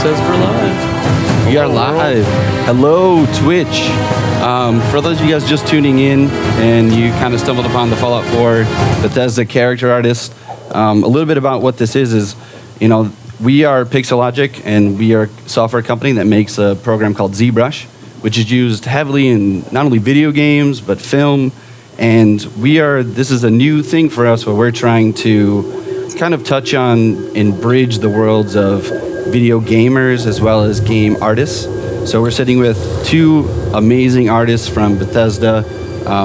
says we're live. We are live. Hello, Twitch. For those of you guys just tuning in and you kind of stumbled upon the Fallout 4 Bethesda character artist, a little bit about what this is, you know, we are Pixologic and we are a software company that makes a program called ZBrush, which is used heavily in not only video games, but film. And this is a new thing for us where we're trying to kind of touch on and bridge the worlds of video gamers as well as game artists. So we're sitting with two amazing artists from Bethesda,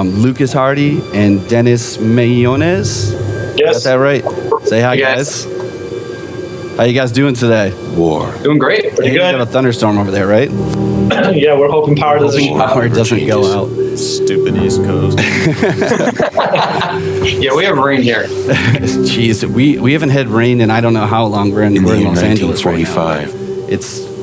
Lucas Hardi and Dennis Mejillones. Yes. Got that right? Say hi, guys. How you guys doing today? Doing great. Pretty You good. got a thunderstorm over there, right? Yeah, we're hoping power doesn't go out. Stupid East Coast. Yeah, we have rain here. Jeez, we haven't had rain in I don't know how long. We're in Los Angeles right now.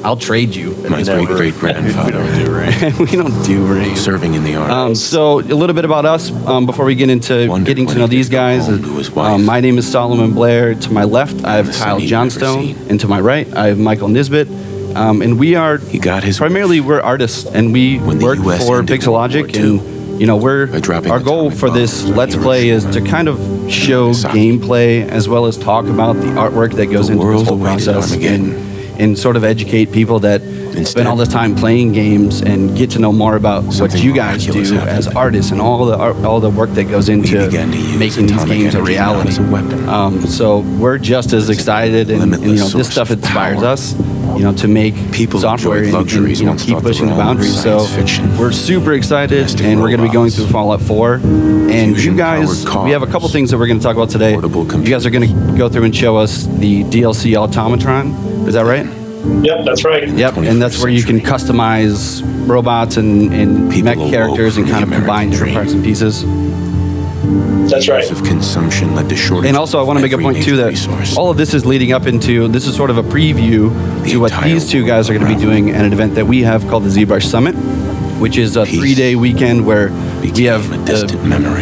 I'll trade you. My great-great-grandfather. We don't do rain. We don't do rain. Serving in the army. So a little bit about us before we get into getting to know these guys. My name is Solomon Blair. To my left, I have Kyle Johnstone, and to my right, I have Michael Nisbet. And we are primarily we're artists, and we work for Pixologic, and you know our goal for this Let's Play is to kind of show gameplay as well as talk about the artwork that goes into this whole process, and sort of educate people that spend all this time playing games and get to know more about what you guys do as artists and all the work that goes into making these games a reality. So we're just as excited, and you know this stuff inspires us, you know, to make software and you know keep pushing the boundaries. So we're super excited, and we're going to be going through Fallout 4. And you guys, we have a couple things that we're going to talk about today. You guys are going to go through and show us the DLC Automatron. Is that right? Yep, that's right. Yep, and that's where you can customize robots and mech characters and kind of combine different parts and pieces. That's right. Of consumption led to shortage. And also, I want to make a point too that all of this is leading up into. This is sort of a preview to what these two guys are going to be doing at an event that we have called the ZBrush Summit, which is a 3-day weekend where we have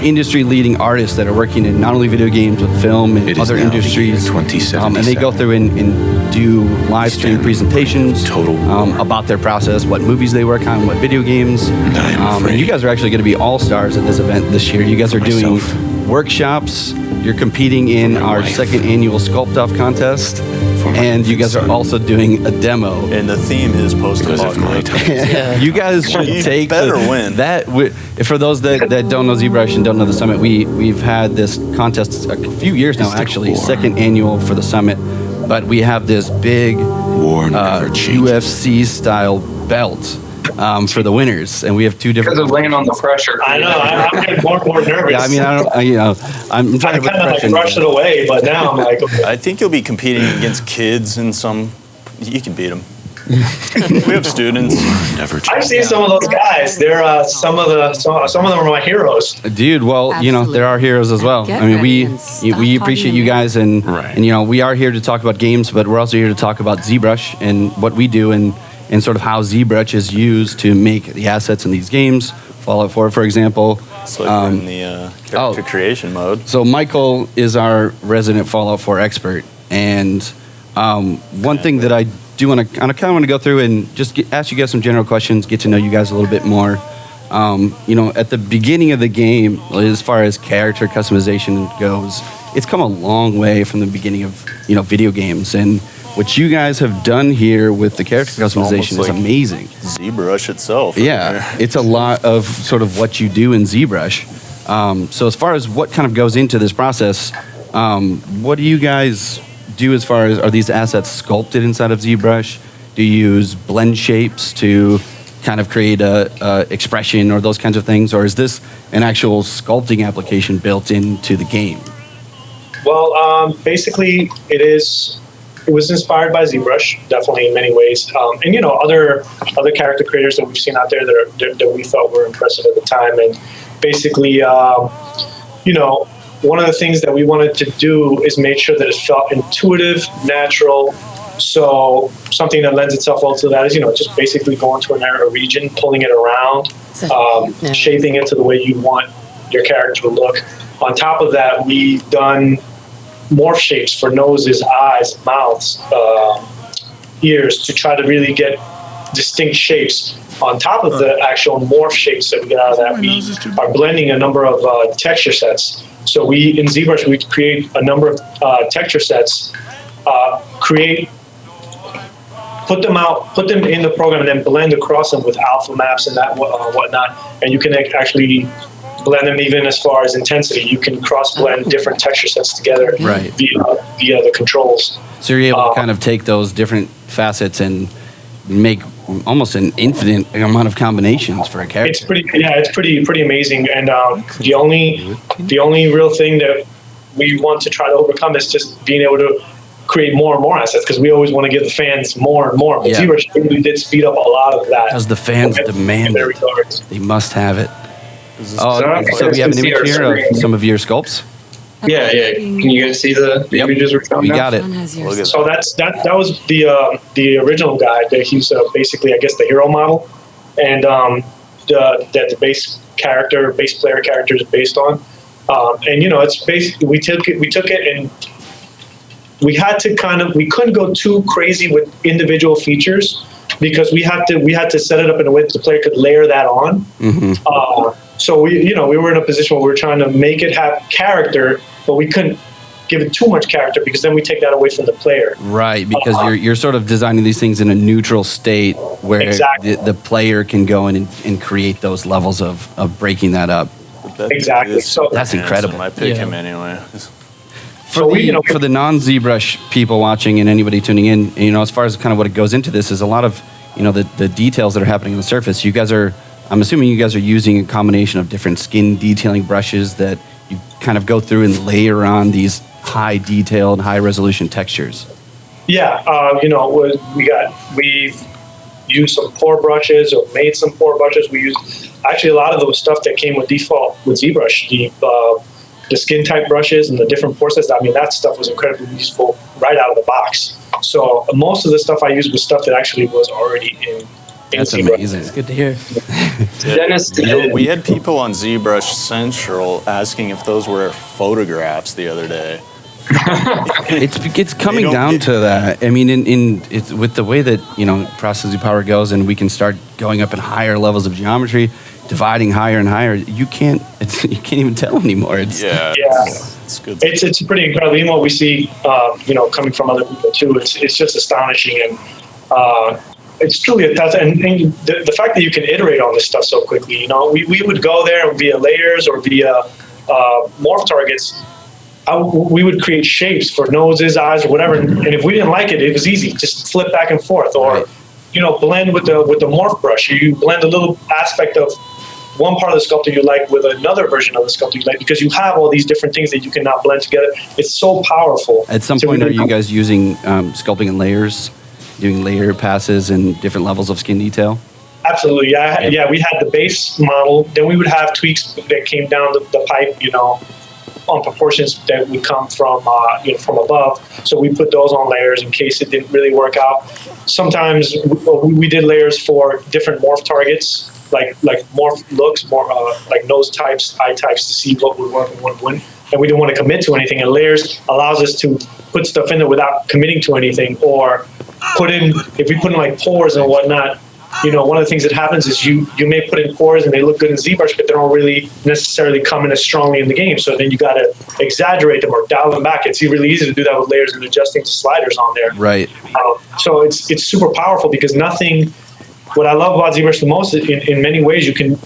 industry-leading artists that are working in not only video games but film and other industries, and they go through and do live stream presentations about their process, what movies they work on, what video games. And you guys are actually going to be all-stars at this event this year. You guys are doing workshops. You're competing in our second annual Sculpt-Off contest. And you guys are also doing a demo. And the theme is post-apocalyptic. You guys should take win. For those that don't know ZBrush and don't know the Summit, we've had this contest a few years now, actually, second annual for the Summit. But we have this big UFC-style belt for the winners, and we have two different. Because of laying on the pressure. I know. I'm getting more and more nervous. Yeah, I mean, I'm trying to kind of brush it away, but now I'm like, okay. I think you'll be competing against kids and you can beat them. We have students. I've seen some of those guys. They're some of them are my heroes. Dude, well, you know, there are heroes as well. I mean, we appreciate you guys, and you know, we are here to talk about games, but we're also here to talk about ZBrush and what we do and sort of how ZBrush is used to make the assets in these games. Fallout 4, for example. It's like we're in the character creation mode. So Michael is our resident Fallout 4 expert, and one thing that I do want to kind of want to go through and just ask you guys some general questions, get to know you guys a little bit more. You know, at the beginning of the game, as far as character customization goes, it's come a long way from the beginning of video games, and what you guys have done here with the character customization is amazing. ZBrush itself. Yeah, it's a lot of sort of what you do in ZBrush. So as far as what kind of goes into this process, what do you guys do as far as, are these assets sculpted inside of ZBrush? Do you use blend shapes to kind of create a expression or those kinds of things? Or is this an actual sculpting application built into the game? Well, basically it was inspired by ZBrush, definitely in many ways, and you know other character creators that we've seen out there that we thought were impressive at the time. And basically, you know, one of the things that we wanted to do is make sure that it felt intuitive, natural. So something that lends itself well to that is, you know, just basically going to a region, pulling it around, shaping it to the way you want your character to look. On top of that, we've done morph shapes for noses, eyes, mouths, ears to try to really get distinct shapes. On top of the actual morph shapes that we get out of that, we are blending a number of texture sets. So in ZBrush, we create a number of texture sets, put them in the program, and then blend across them with alpha maps and that whatnot. And you can actually blend them even as far as intensity. You can cross blend different texture sets together via the controls. So you're able to kind of take those different facets and make almost an infinite amount of combinations for a character. It's pretty amazing. And the only real thing that we want to try to overcome is just being able to create more and more assets, because we always want to give the fans more and more. But ZBrush really did speed up a lot of that. As the fans demand it. They must have it. So we have an image here of some of your sculpts. Yeah. Can you guys see the images we're showing? We got it. So that was the original guy. He's basically, I guess, the hero model, and the base player character is based on. And it's basically we took it and we had to we couldn't go too crazy with individual features, because we had to set it up in a way that the player could layer that on. Mm-hmm. So we were in a position where we were trying to make it have character, but we couldn't give it too much character, because then we take that away from the player. Right, because you're sort of designing these things in a neutral state where the player can go in and create those levels of breaking that up. Exactly. So that's incredible. I pick him anyway. For the non-ZBrush people watching and anybody tuning in, as far as kind of what it goes into this is a lot of, the details that are happening on the surface. I'm assuming you guys are using a combination of different skin detailing brushes that you kind of go through and layer on these high detailed, high resolution textures. Yeah, we've used some pore brushes or made some pore brushes. We used actually a lot of the stuff that came with default with ZBrush, the skin type brushes and the different pore sets. I mean, that stuff was incredibly useful right out of the box. So most of the stuff I used was stuff that actually was already in. That's amazing. It's good to hear. Dennis, we had people on ZBrush Central asking if those were photographs the other day. It's coming down to that. I mean, it's with the way that processing power goes, and we can start going up in higher levels of geometry, dividing higher and higher. You can't even tell anymore. It's good. It's pretty incredible. Even what we see, coming from other people too. It's just astonishing, and it's truly a test. And the fact that you can iterate on this stuff so quickly. We would go there via layers or via morph targets. We would create shapes for noses, eyes, or whatever. And if we didn't like it, it was easy. Just flip back and forth, or blend with the morph brush. You blend a little aspect of one part of the sculpture you like with another version of the sculpture you like, because you have all these different things that you can now blend together. It's so powerful. At some point, are you guys using sculpting in layers, doing layer passes and different levels of skin detail? Absolutely, yeah. We had the base model, then we would have tweaks that came down the pipe, on proportions that would come from above. So we put those on layers in case it didn't really work out. Sometimes we did layers for different morph targets, like morph looks, more like nose types, eye types, to see what would work and what wouldn't. And we didn't want to commit to anything. And layers allows us to put stuff in there without committing to anything, or if we put in like pores and whatnot. One of the things that happens is you may put in pores and they look good in ZBrush, but they don't really necessarily come in as strongly in the game. So then you got to exaggerate them or dial them back. It's really easy to do that with layers and adjusting to sliders on there. Right. So it's super powerful, because what I love about ZBrush the most, in many ways, in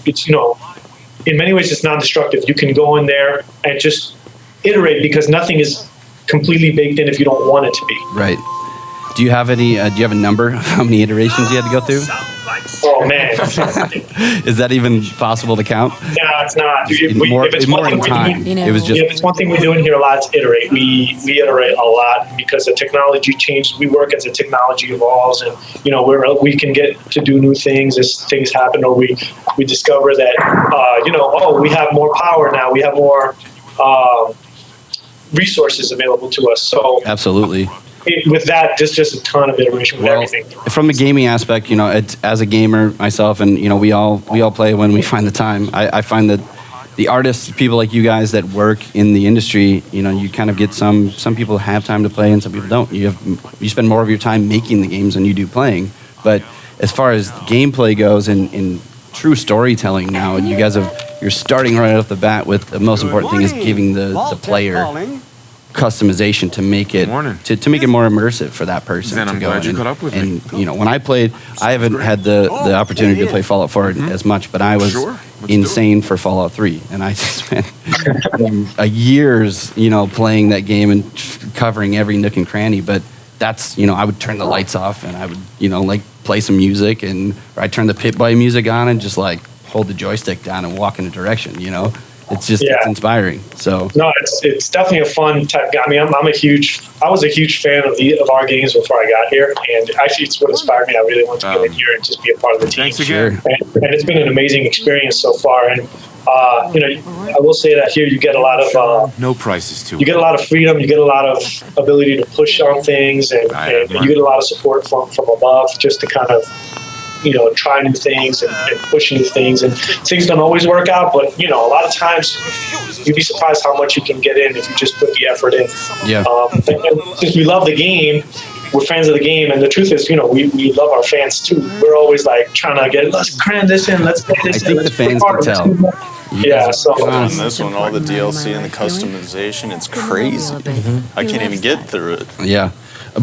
many ways it's non-destructive. You can go in there and just iterate, because nothing is completely baked in if you don't want it to be. Right. Do you have a number of how many iterations you had to go through? Oh man, is that even possible to count? No, it's not. If it's one thing we do in here a lot, it's iterate. We iterate a lot, because the technology changes. We work as the technology evolves, and we can get to do new things as things happen, or we discover that we have more power now. We have more resources available to us. So absolutely. With that, there's just a ton of iteration with everything. From a gaming aspect, as a gamer myself, and we all play when we find the time. I find that the artists, people like you guys that work in the industry, you know, you kind of get some people have time to play and some people don't. You spend more of your time making the games than you do playing. But as far as gameplay goes and true storytelling now, and you're starting right off the bat with the most important thing is giving the player customization to make it to make it more immersive for that person. Then I'm glad you caught up with me. And you know, when I played, I haven't had the opportunity to play Fallout 4 as much, but I was insane for Fallout 3, and I spent years, you know, playing that game and covering every nook and cranny. But that's, you know, I would turn the lights off and I would, you know, like play some music, and or I'd turn the Pip-Boy music on and just like hold the joystick down and walk in a direction, you know. It's just it's inspiring. So no, it's definitely a fun type. I mean, I was a huge fan of our games before I got here, and actually, it's what inspired me. I really wanted to get in here and just be a part of the team. Thanks again. And it's been an amazing experience so far. And you know, I will say that here you get a lot of no prices too. You get a lot of freedom. You get a lot of ability to push on things, and you get a lot of support from above, just to kind of, you know, try new things and push new things, and things don't always work out, but you know, a lot of times you'd be surprised how much you can get in if you just put the effort in. Yeah. And since we love the game, we're fans of the game, and the truth is, you know, we love our fans too. We're always like trying to get, let's cram this in, let's get this in. I think the fans can tell. Yeah, so on this one, all the DLC and the customization, it's crazy. I can't even get through it. Yeah.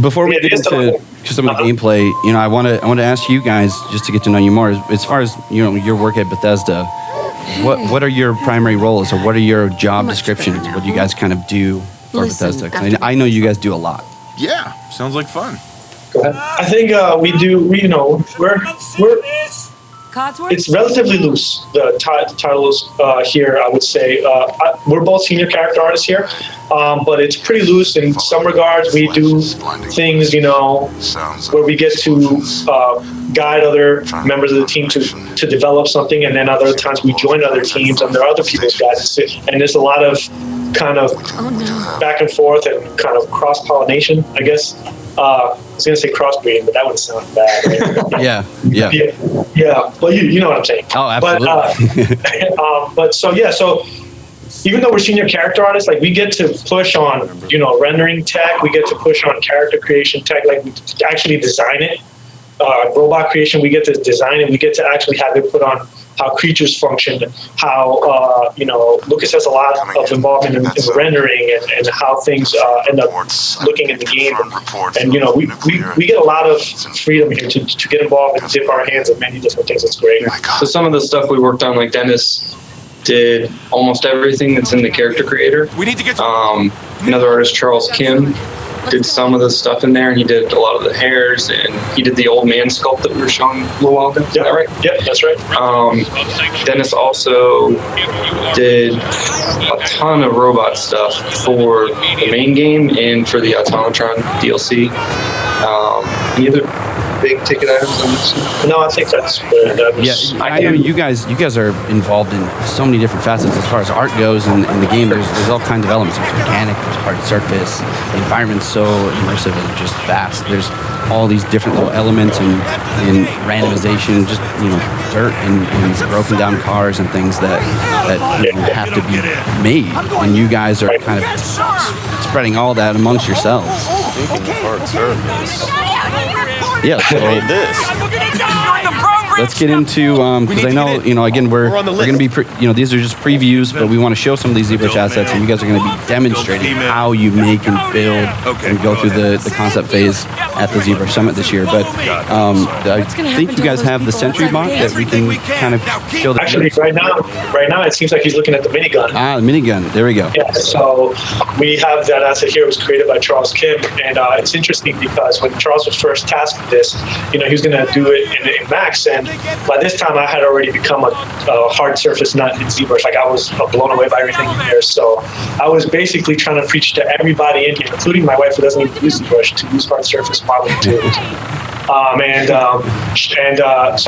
Before we get into some of the gameplay, you know, I want to ask you guys, just to get to know you more, as far as, you know, your work at Bethesda, what are your primary roles, or what are your job descriptions? What do you guys kind of do for Bethesda? 'Cause I know you guys do a lot. Yeah, sounds like fun. I think we do. You know, we're it's relatively loose. The titles here, I would say, we're both senior character artists here, but it's pretty loose in some regards. We do things, you know, where we get to guide other members of the team to develop something, and then other times we join other teams under other people's guidance. And there's a lot of kind of back and forth and kind of cross-pollination, I guess. I was going to say crossbreeding, but that would sound bad. Right? Yeah. Well, you know what I'm saying. Oh, absolutely. But so even though we're senior character artists, like we get to push on, you know, rendering tech. We get to push on character creation tech. Like we actually design it. Robot creation, we get to design it. We get to actually have it put on how creatures function, how, you know, Lucas has a lot of involvement in the rendering and how things end up looking in the game. And you know, we get a lot of freedom here to get involved and dip our hands in many different things. It's great. So some of the stuff we worked on, like Dennis did almost everything that's in the character creator. We need to get another artist, Charles Kim, did some of the stuff in there, and he did a lot of the hairs, and he did the old man sculpt that we were showing a little while ago. Is that right? Yep, that's right. Dennis also did a ton of robot stuff for the main game and for the Automatron DLC. Any other big ticket items on this? No, I think that's good. Yeah, I know you guys are involved in so many different facets as far as art goes in the game. There's all kinds of elements. There's mechanic, there's hard surface. The environment's so immersive and just vast. There's all these different little elements and randomization, just, you know, dirt and broken down cars and things that you know, have to be made. And you guys are kind of spreading all that amongst yourselves. Speaking of hard surface, yeah, so let's get into because I know, you know, again we're going to be you know, these are just previews, but we want to show some of these ZBrush assets, and you guys are going to be demonstrating how you make and build and go through the concept phase at the ZBrush Summit this year. But I think you guys have the Sentry bot that we can kind of show. Actually, right now it seems like he's looking at the minigun. The minigun. There we go. Yeah, so we have that asset here. It was created by Charles Kim, and it's interesting because when Charles was first tasked with this, you know, he was going to do it in Max, and by this time I had already become a hard surface nut in ZBrush. Like, I was blown away by everything in there. So I was basically trying to preach to everybody in here, including my wife, who doesn't even use ZBrush, to use hard surface modeling tools. So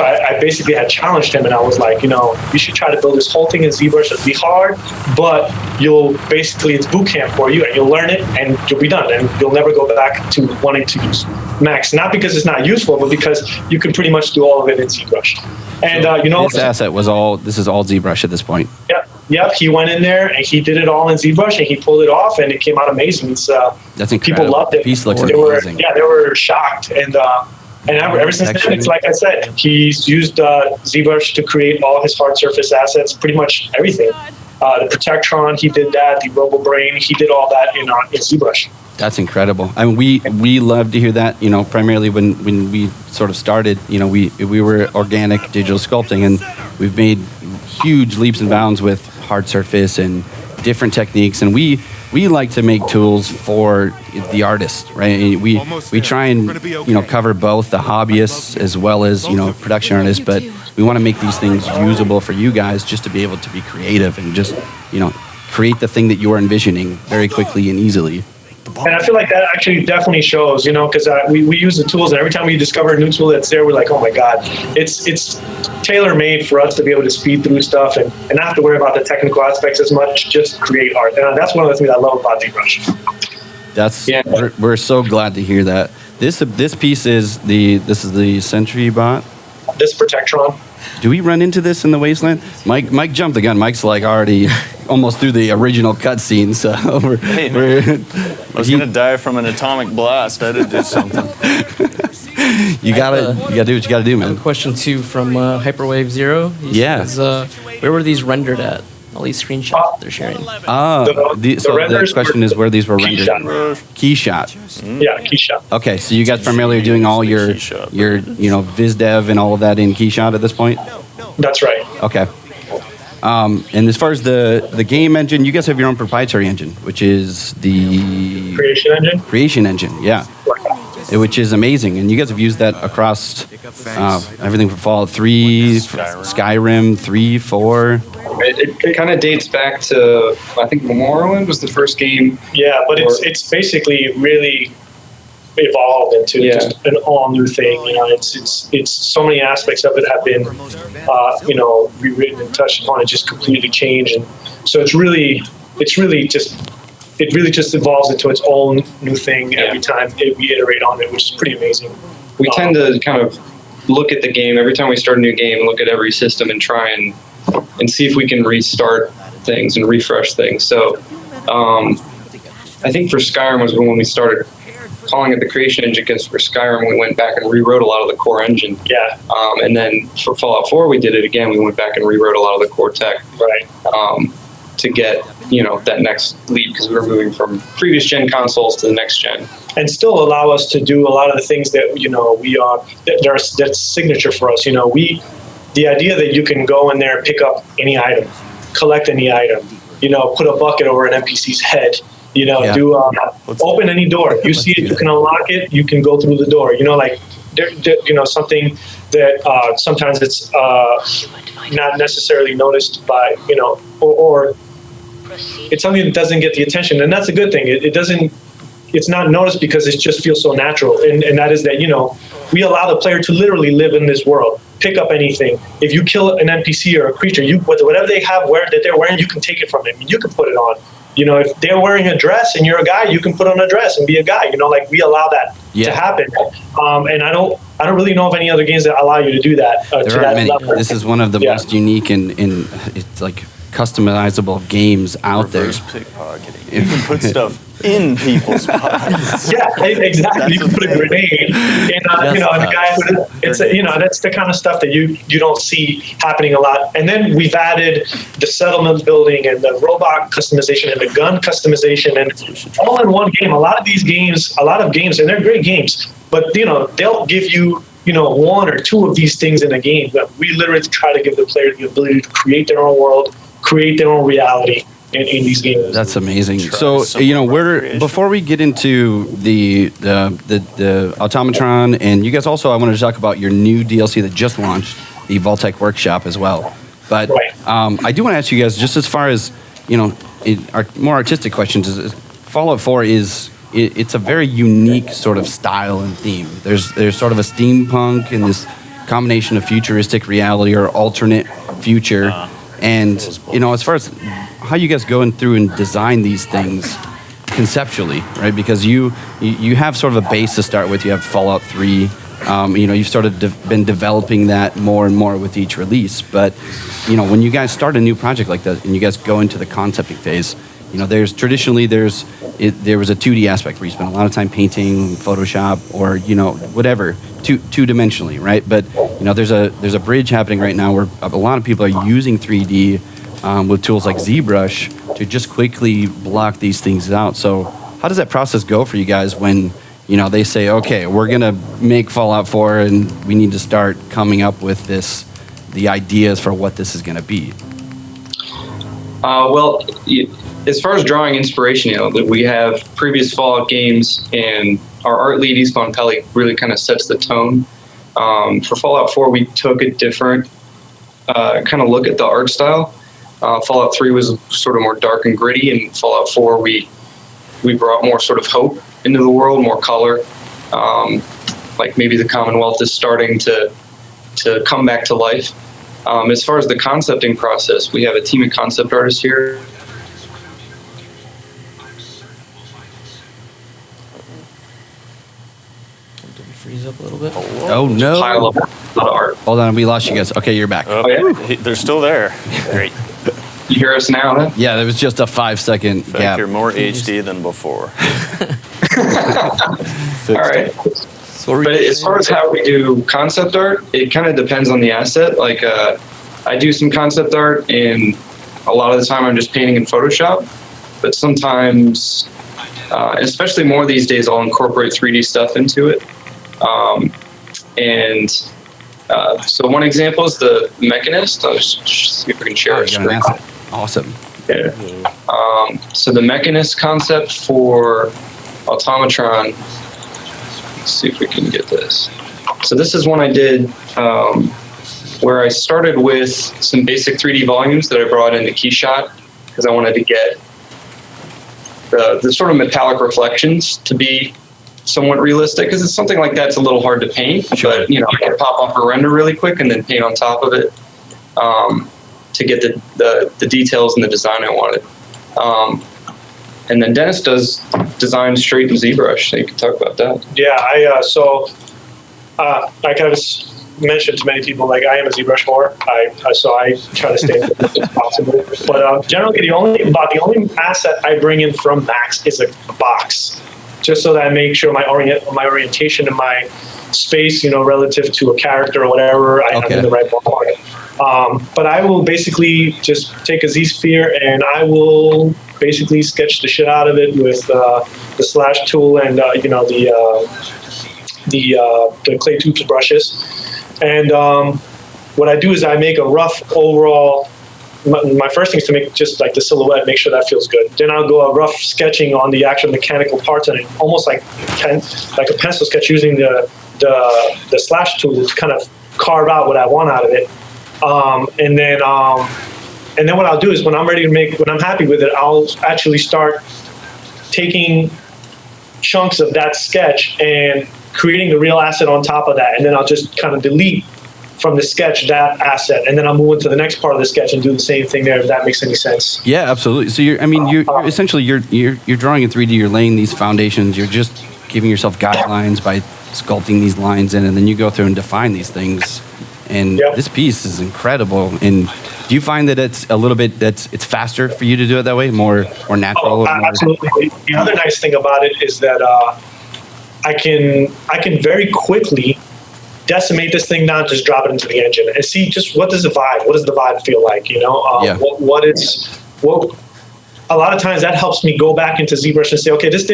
I basically had challenged him, and I was like, you know, you should try to build this whole thing in ZBrush. It'll be hard, but it's boot camp for you, and you'll learn it, and you'll be done, and you'll never go back to wanting to use Max. Not because it's not useful, but because you can pretty much do all of it in ZBrush. And you know, this asset this is all ZBrush at this point. Yep, he went in there and he did it all in ZBrush and he pulled it off and it came out amazing. It's, That's incredible. People loved it. The piece looks amazing. amazing. They were shocked. And ever since then, it's like I said, he's used ZBrush to create all his hard surface assets, pretty much everything. The Protectron, he did that. The RoboBrain, he did all that in ZBrush. That's incredible. I mean, we love to hear that. Primarily when we sort of started, we were organic digital sculpting, and we've made huge leaps and bounds with hard surface and different techniques. And we like to make tools for the artist, right? We try and cover both the hobbyists as well as production artists, but we want to make these things usable for you guys, just to be able to be creative and just create the thing that you're envisioning very quickly and easily. And I feel like that actually definitely shows, because we use the tools, and every time we discover a new tool that's there, we're like, oh my God, it's tailor-made for us to be able to speed through stuff and not have to worry about the technical aspects as much, just create art. And that's one of the things I love about ZBrush. We're so glad to hear that. This piece is the Sentry bot. This Protectron. Do we run into this in the wasteland? Mike jumped the gun. Mike's like already almost through the original cutscene. So I was gonna die from an atomic blast. I had to do something. You gotta do what you gotta do, man. Question 2 from Hyperwave Zero. He says, where were these rendered at? All these screenshots they're sharing. The question is where these were rendered. Keyshot. Yeah, Keyshot. Okay, so you guys primarily are doing all your VizDev and all of that in Keyshot at this point? That's right. Okay. And as far as the game engine, you guys have your own proprietary engine, which is the Creation Engine, yeah. Which is amazing, and you guys have used that across everything from Fallout 3, Skyrim 3, 4. It kind of dates back to, I think Morrowind was the first game. Yeah, but it's basically really evolved into just an all new thing. It's so many aspects of it have been rewritten and touched upon and just completely changed, and so it really just evolves into its own new thing every time we iterate on it, which is pretty amazing. We tend to kind of look at the game every time we start a new game, look at every system and try and see if we can restart things and refresh things. So I think for Skyrim was when we started calling it the Creation Engine, because for Skyrim we went back and rewrote a lot of the core engine. Yeah. And then for Fallout 4 we did it again. We went back and rewrote a lot of the core tech. Right. To get that next leap, because we were moving from previous gen consoles to the next gen, and still allow us to do a lot of the things that we are that's signature for us. The idea that you can go in there, pick up any item, collect any item, put a bucket over an NPC's head, do open any door. You see it, you can unlock it, you can go through the door. Something that sometimes it's not necessarily noticed by or it's something that doesn't get the attention, and that's a good thing. It's not noticed because it just feels so natural, and that is that we allow the player to literally live in this world, pick up anything. If you kill an NPC or a creature, whatever they have that they're wearing, you can take it from them. You can put it on. If they're wearing a dress and you're a guy, you can put on a dress and be a guy. We allow that to happen. And I don't really know of any other games that allow you to do that. There aren't many. Level. This is one of the most unique and it's like customizable games out there. Pickpocketing. You can put stuff in people's pockets. Yeah, exactly. You can put a grenade in, and the guy. That's the kind of stuff that you don't see happening a lot. And then we've added the settlement building and the robot customization and the gun customization, and all in one game. A lot of games, and they're great games, but they'll give you one or two of these things in a game. But we literally try to give the player the ability to create their own world, create their own reality in these games. That's amazing. So before we get into the Automatron, and you guys also, I wanted to talk about your new DLC that just launched, the Vault-Tec Workshop as well. But I do want to ask you guys, just as far as more artistic questions, is Fallout 4 it's a very unique sort of style and theme. There's sort of a steampunk and this combination of futuristic reality or alternate future. And, as far as how you guys going through and design these things conceptually, right? Because you have sort of a base to start with. You have Fallout 3, You've been developing that more and more with each release. But, when you guys start a new project like that and you guys go into the concepting phase, there was a 2D aspect where you spend a lot of time painting, Photoshop, or whatever, two-dimensionally, right? But there's a bridge happening right now where a lot of people are using 3D with tools like ZBrush to just quickly block these things out. So how does that process go for you guys when they say, okay, we're gonna make Fallout 4 and we need to start coming up with the ideas for what this is gonna be? As far as drawing inspiration, we have previous Fallout games, and our art lead, East Von Peli, really kind of sets the tone. For Fallout 4, we took a different kind of look at the art style. Fallout 3 was sort of more dark and gritty, and Fallout 4, we brought more sort of hope into the world, more color. Like maybe the Commonwealth is starting to come back to life. As far as the concepting process, we have a team of concept artists here. Did we freeze up a little bit? Oh no! Pile up a lot of art. Hold on, we lost you guys. Okay, you're back. Oh, yeah? They're still there. Great. You hear us now, then? Yeah, there was just a 5-second In gap. fact, you're more HD than before. All right. But as far as how we do concept art, it kind of depends on the asset. Like, I do some concept art, and a lot of the time I'm just painting in Photoshop. But sometimes, especially more these days, I'll incorporate 3D stuff into it. So one example is the Mechanist. I'll just see if we can share it. Awesome. Yeah. So the Mechanist concept for Automatron. Let's see if we can get this. So this is one I did where I started with some basic 3D volumes that I brought into Keyshot because I wanted to get the sort of metallic reflections to be somewhat realistic, because it's something like that's a little hard to paint. Sure. But I can pop off a render really quick and then paint on top of it to get the details and the design I wanted. And then Dennis does design straight in ZBrush, so you can talk about that. Yeah, I kind of mentioned to many people, like, I am a ZBrush whore. So I try to stay as much as possible. But generally, the only asset I bring in from Max is a box, just so that I make sure my orientation and my space, relative to a character or whatever, I'm in the right ballpark. But I will basically just take a Z-sphere and I will basically sketch the shit out of it with the slash tool and the clay tubes brushes. And what I do is I make a rough overall. My first thing is to make just like the silhouette, make sure that feels good. Then I'll go a rough sketching on the actual mechanical parts on it, almost like a pencil sketch, using the slash tool to kind of carve out what I want out of it. And then what I'll do is when I'm happy with it, I'll actually start taking chunks of that sketch and creating the real asset on top of that. And then I'll just kind of delete from the sketch that asset, and then I'll move into the next part of the sketch and do the same thing there, if that makes any sense. Yeah, absolutely. So you're essentially you're drawing in 3D, you're laying these foundations, you're just giving yourself guidelines by sculpting these lines in, and then you go through and define these things. And this piece is incredible. And do you find that it's a little bit it's faster for you to do it that way, more natural? Absolutely. The other nice thing about it is that I can very quickly decimate this thing down, just drop it into the engine and see just what does the vibe feel like, a lot of times that helps me go back into ZBrush and say, okay, this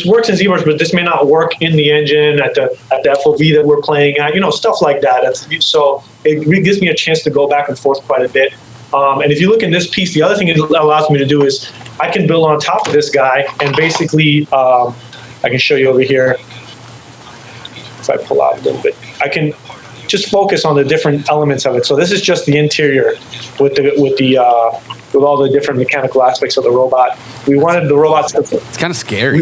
works in ZBrush, but this may not work in the engine at the FOV that we're playing at, stuff like that. So it really gives me a chance to go back and forth quite a bit. And if you look in this piece, the other thing it allows me to do is I can build on top of this guy, and basically I can show you over here. If I pull out a little bit, I can just focus on the different elements of it. So this is just the interior with all the different mechanical aspects of the robot. We wanted the robots to... It's kind of scary.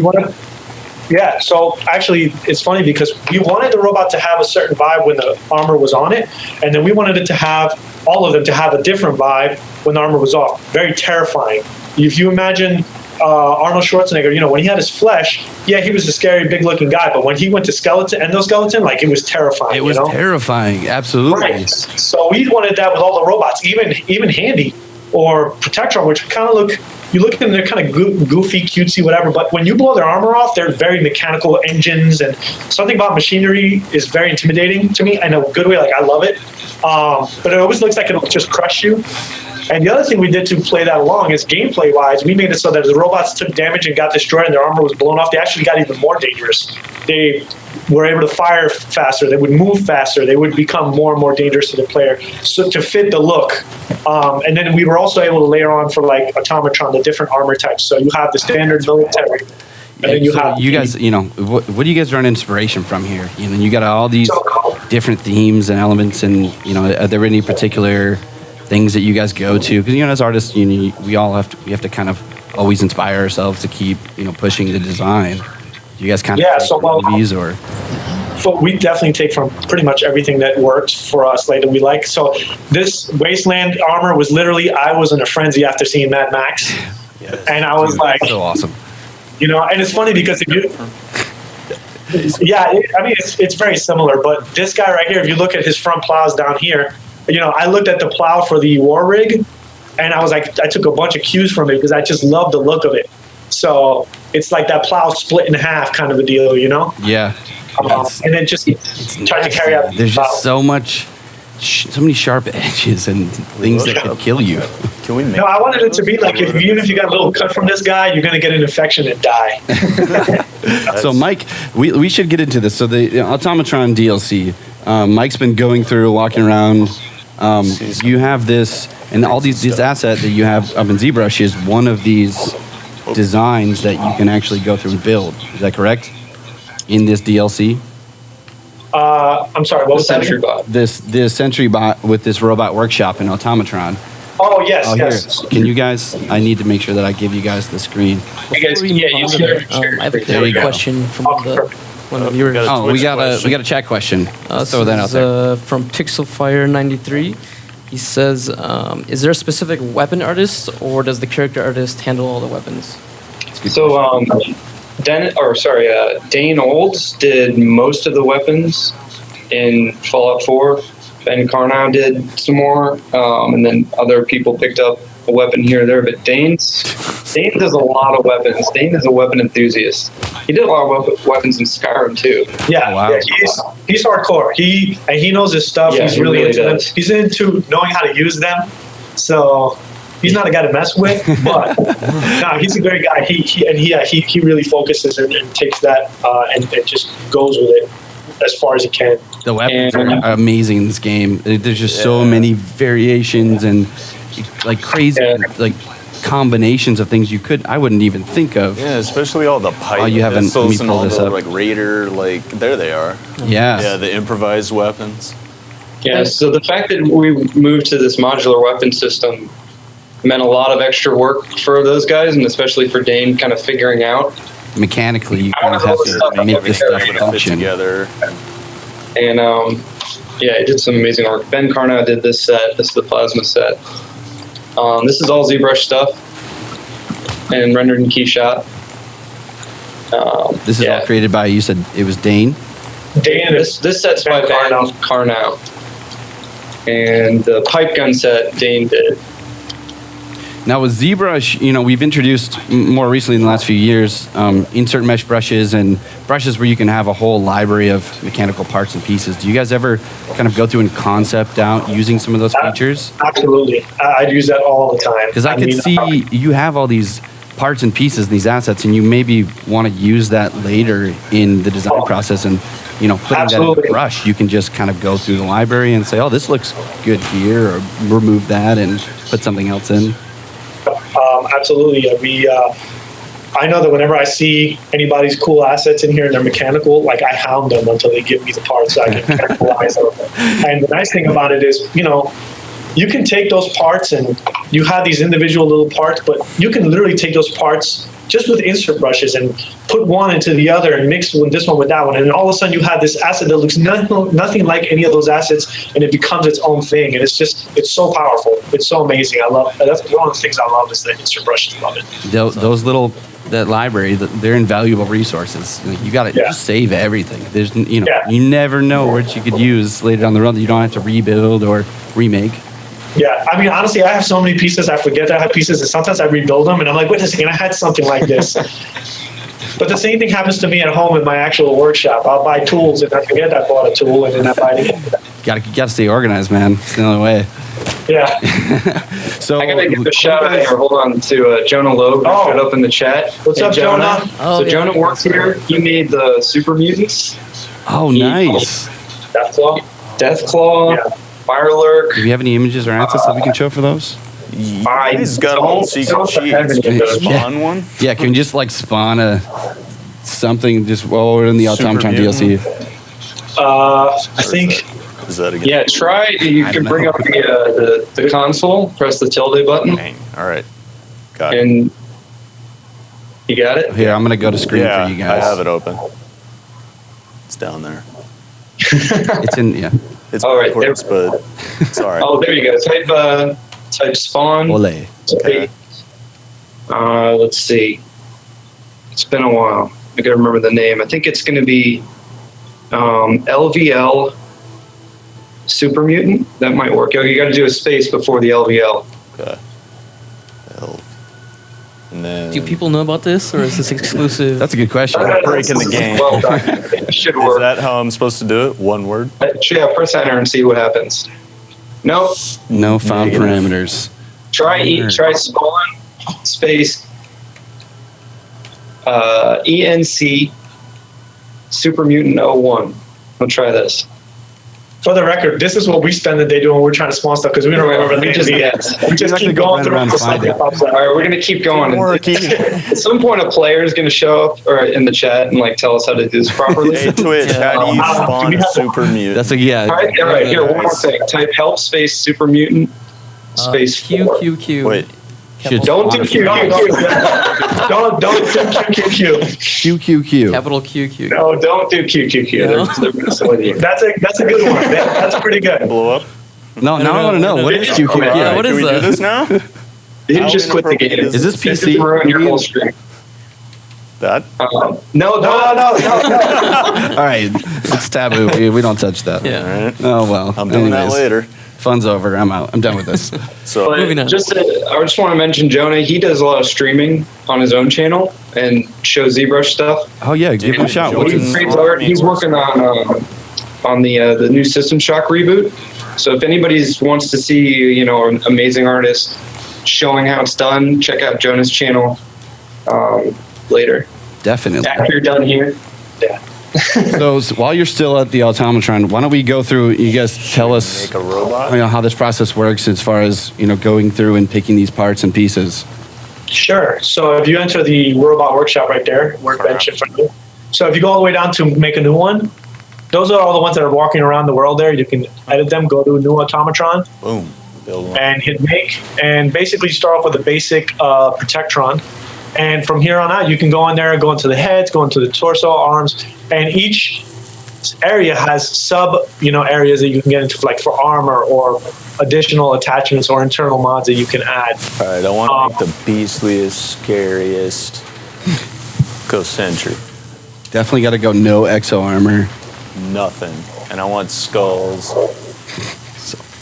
Yeah, so actually it's funny because we wanted the robot to have a certain vibe when the armor was on it, and then we wanted it to have, all of them to have a different vibe when the armor was off. Very terrifying. If you imagine Arnold Schwarzenegger, you know, when he had his flesh, yeah, he was a scary, big-looking guy. But when he went to endoskeleton, like, it was terrifying. It was terrifying, absolutely. Right. So we wanted that with all the robots, even Handy or Protectron, which kind of look. You look at them, they're kind of goofy, cutesy, whatever. But when you blow their armor off, they're very mechanical engines, and something about machinery is very intimidating to me in a good way. Like, I love it, but it always looks like it'll just crush you. And the other thing we did to play that along is gameplay-wise, we made it so that as the robots took damage and got destroyed and their armor was blown off, they actually got even more dangerous. They were able to fire faster. They would move faster. They would become more and more dangerous to the player. So to fit the look. And then we were also able to layer on for like Automatron, the different armor types. So you have the standard military. And then you guys, you know, what do you guys draw inspiration from here? You know, you got all these different themes and elements, and, you know, are there any particular things that you guys go to? Because, you know, as artists, you know, we have to kind of always inspire ourselves to keep, you know, pushing the design. Do you guys kind of these, or? So we definitely take from pretty much everything that works for us, like, that we like. So this Wasteland armor was literally, I was in a frenzy after seeing Mad Max, and I was like, so awesome. You know, and it's funny because if you, I mean, it's very similar. But this guy right here, if you look at his front plows down here, you know, I looked at the plow for the War Rig, and I was like, I took a bunch of cues from it because I just love the look of it. So it's like that plow split in half kind of a deal, you know? Yeah. And then just try to carry out. There's just so many sharp edges and things that could kill you. Can we make? No, I wanted it to be like, even if you got a little cut from this guy, you're gonna get an infection and die. So Mike, we should get into this. So the Automatron DLC, Mike's been going through, walking around. You have this, and all these assets that you have up in ZBrush is one of these designs that you can actually go through and build. Is that correct? In this DLC? I'm sorry, what was that? Sentry Bot. This Sentry Bot with this robot workshop in Automatron. Oh, yes. Here. Can you guys, I need to make sure that I give you guys the screen. You guys, I have a question from one of the viewers. Oh, we got a chat question. Throw that out there. From Pixelfire93. He says, is there a specific weapon artist, or does the character artist handle all the weapons? So, Dane Olds did most of the weapons in Fallout 4. Ben Carnow did some more, and then other people picked up a weapon here or there. But Dane does a lot of weapons. Dane is a weapon enthusiast. He did a lot of weapons in Skyrim too. Yeah, he's hardcore. He knows his stuff. Yeah, he's really into them. does. He's into knowing how to use them. So he's not a guy to mess with, but no, he's a great guy. He really focuses and takes that and just goes with it as far as he can. The weapons are amazing in this game. There's just so many variations and like crazy like combinations of things I wouldn't even think of. Yeah, especially all the pipe pistols and all the like Raider, like there they are. Yeah. Yeah, the improvised weapons. Yeah, so the fact that we moved to this modular weapon system meant a lot of extra work for those guys, and especially for Dane kind of figuring out. Mechanically, you kind of have to make this stuff function together. And he did some amazing work. Ben Carnow did this set. This is the plasma set. This is all ZBrush stuff and rendered in KeyShot. This is all created by, you said it was Dane? Dane. This set's by Ben Carnow. And the pipe gun set Dane did. Now with ZBrush, you know, we've introduced more recently in the last few years insert mesh brushes and brushes where you can have a whole library of mechanical parts and pieces. Do you guys ever kind of go through and concept out using some of those features? Absolutely. I'd use that all the time. Because I could see you have all these parts and pieces, these assets, and you maybe want to use that later in the design process, and you know, putting that in the brush, you can just kind of go through the library and say, oh, this looks good here, or remove that and put something else in. Absolutely. I know that whenever I see anybody's cool assets in here and they're mechanical, like I hound them until they give me the parts so I can mechanical them. And the nice thing about it is, you know, you can take those parts and you have these individual little parts, but you can literally take those parts just with insert brushes and put one into the other and mix this one with that one, and all of a sudden you have this asset that looks nothing like any of those assets, and it becomes its own thing, and it's so powerful. It's so amazing. I love that's one of the things I love is the insert brushes. Love it. Those little that library, they're invaluable resources. You got to just save everything. There's you never know what you could use later down the road that you don't have to rebuild or remake. Yeah, I mean, honestly, I have so many pieces, I forget that I have pieces, and sometimes I rebuild them, and I'm like, wait a second, I had something like this. But the same thing happens to me at home in my actual workshop. I'll buy tools, and I forget I bought a tool, and then I buy it again. You gotta stay organized, man. It's the only way. Yeah. So I gotta give a shout out here. Hold on to Jonah Loeb, who showed up in the chat. What's up, Jonah? Jonah works here. He made the Super Mutants. Oh, nice. Deathclaw. Yeah. Firelurk. Do you have any images or assets that we can show for those? He's got all secret sheets. Spawn one? Yeah, can we just like spawn something just while we're in the Automatron DLC? I think. Is that again? Yeah, try. You can bring up the console. Press the tilde button. Dang. All right. Got it. And you got it. Here, I'm gonna go to screen for you guys. I have it open. It's down there. It's in It's all right, backwards, but it's all right. Oh, there you go. Type spawn. Ole. Okay. Let's see. It's been a while. I gotta remember the name. I think it's gonna be LVL Super Mutant. That might work. You gotta do a space before the LVL. Okay. And then Do people know about this, or is this exclusive? That's a good question. breaking the game. Well done. It should Is work. that how I'm supposed to do it? One word? Yeah, press enter and see what happens. Nope. No found parameters. Try spawn space ENC Super Mutant 01. I'll try this. For the record, this is what we spend the day doing when we're trying to spawn stuff because we don't remember the names. We just keep going through around it. and find it. All right, we're gonna keep going. At some point, a player is gonna show up or in the chat and like tell us how to do this properly. Hey, Twitch, how do you spawn a super mutant? That's a All right, here, one more thing. Type help space Super Mutant space QQQ. Wait. Don't do Q. Don't do QQQ. QQQ. Capital QQ. No, don't do QQQ. No. They're messing with you. That's a good one. That's pretty good. Blow up? No, now I want to know. What is QQQ? Yeah, what Can is we do that? this now? You just quit the game. Is this This PC? is ruin your whole stream. That? No. All right, it's taboo. We don't touch that. Yeah. All right. Oh well. I'm doing that later. Fun's over. I'm out. I'm done with this. So But Moving on. I just want to mention Jonah. He does a lot of streaming on his own channel and shows ZBrush stuff. Oh yeah, give him a shout. Jordan. He's working on the new System Shock reboot. So if anybody wants to see, an amazing artist showing how it's done, check out Jonah's channel later. Definitely. After you're done here. Yeah. So while you're still at the Automatron, why don't we go through? You guys tell us make a robot? how this process works as far as going through and picking these parts and pieces. Sure. So if you enter the robot workshop right there, workbench in front of you. So if you go all the way down to make a new one, those are all the ones that are walking around the world there. You can edit them, go to new Automatron, Boom. Build one. and hit make. And basically start off with a basic Protectron. And from here on out, you can go in there and go into the heads, go into the torso, arms, and each area has areas that you can get into, like for armor or additional attachments or internal mods that you can add. All right, I want to make the beastliest, scariest Ghost Sentry. Definitely got to go no exo armor. Nothing. And I want skulls.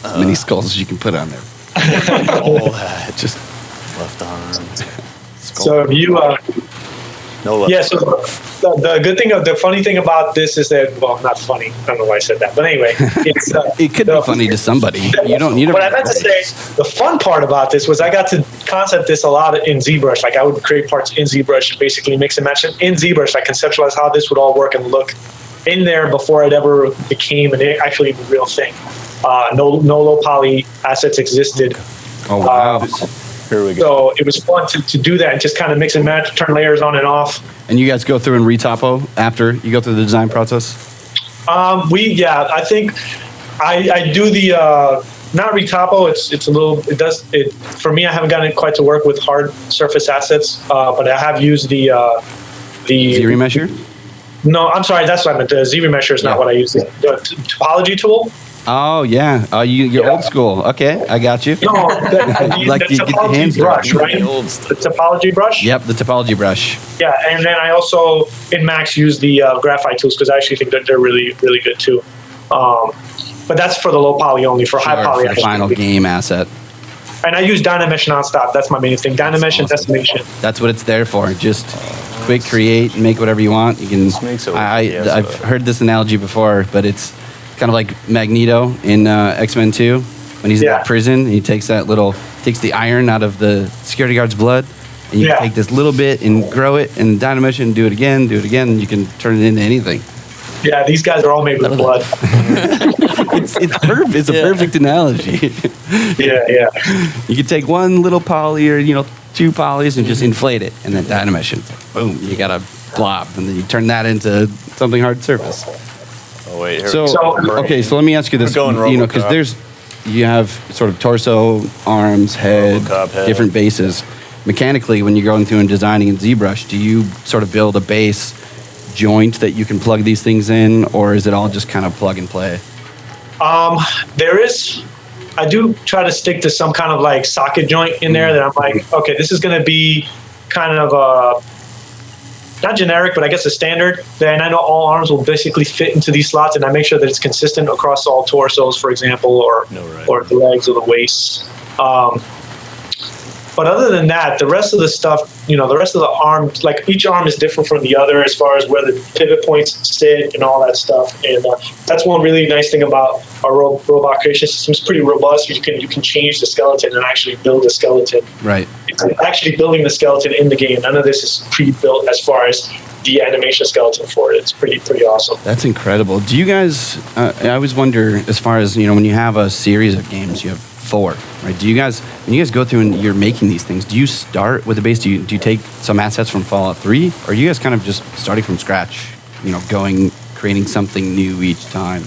As many skulls as you can put on there. All that. Just Left arm. So if you, No left. yeah, so the good thing, the funny thing about this is that, well, not funny. I don't know why I said that, but anyway, it's it could be funny to somebody. You don't need. What I meant to say, the fun part about this was I got to concept this a lot in ZBrush. Like I would create parts in ZBrush, basically mix and match. In ZBrush, I conceptualized how this would all work and look in there before it ever became actually a real thing. No low poly assets existed. Oh wow! Here we go. So it was fun to do that and just kind of mix and match, turn layers on and off. And you guys go through and retopo after you go through the design process. I think I do not retopo. It's a little. It does it for me. I haven't gotten it quite to work with hard surface assets, but I have used the Z-Remesher? No, I'm sorry. That's what I meant. The Z-Remesher is not what I use. The topology tool. Oh yeah. You're old school. Okay, I got you. No, Like the you get your topology hands brush, dirty. right? The topology brush. Yep, the topology brush. Yeah, and then I also in Max use the graphite tools because I actually think that they're really really good too. But that's for the low poly only. For high poly, For the final game asset. And I use Dynamesh nonstop. That's my main thing. Dynamesh and Decimation. That's what it's there for. Just quick create, make whatever you want. You can. I've heard this analogy before, but it's kind of like Magneto in X-Men 2 when he's in that prison. And he takes the iron out of the security guard's blood, and you can take this little bit and grow it and Dynamesh and do it again, and you can turn it into anything. Yeah, these guys are all made with blood. It's perfect. It's a perfect analogy. Yeah. You can take one little poly or 2 polys and just inflate it, and then Dynamesh, and boom, you got a blob, and then you turn that into something hard surface. Oh wait. Here So let me ask you this. Because you have sort of torso, arms, head, different bases. Mechanically, when you're going through and designing in ZBrush, do you sort of build a base joint that you can plug these things in, or is it all just kind of plug and play? I do try to stick to some kind of like socket joint in there that I'm like, okay, this is going to be kind of not generic, but I guess a standard. Then I know all arms will basically fit into these slots, and I make sure that it's consistent across all torsos, for example, or the legs or the waist. But other than that, the rest of the stuff, the rest of the arm, like each arm is different from the other as far as where the pivot points sit and all that stuff. And that's one really nice thing about our robot creation system. It's pretty robust. You can change the skeleton and actually build a skeleton. Right. It's actually building the skeleton in the game. None of this is pre-built as far as the animation skeleton for it. It's pretty awesome. That's incredible. Do you guys? I always wonder, as far as when you have a series of games, you have 4, right? Do you guys, when you guys go through and you're making these things, do you start with the base? Do you take some assets from Fallout 3, or are you guys kind of just starting from scratch? Creating something new each time.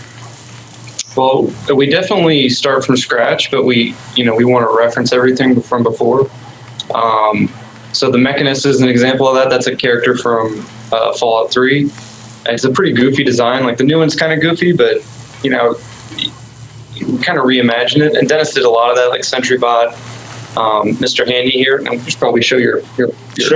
Well, we definitely start from scratch, but we want to reference everything from before. So the Mechanist is an example of that. That's a character from Fallout 3. It's a pretty goofy design. Like the new one's kind of goofy, but you kind of reimagine it. And Dennis did a lot of that, like SentryBot, Mr. Handy here. And we should probably show your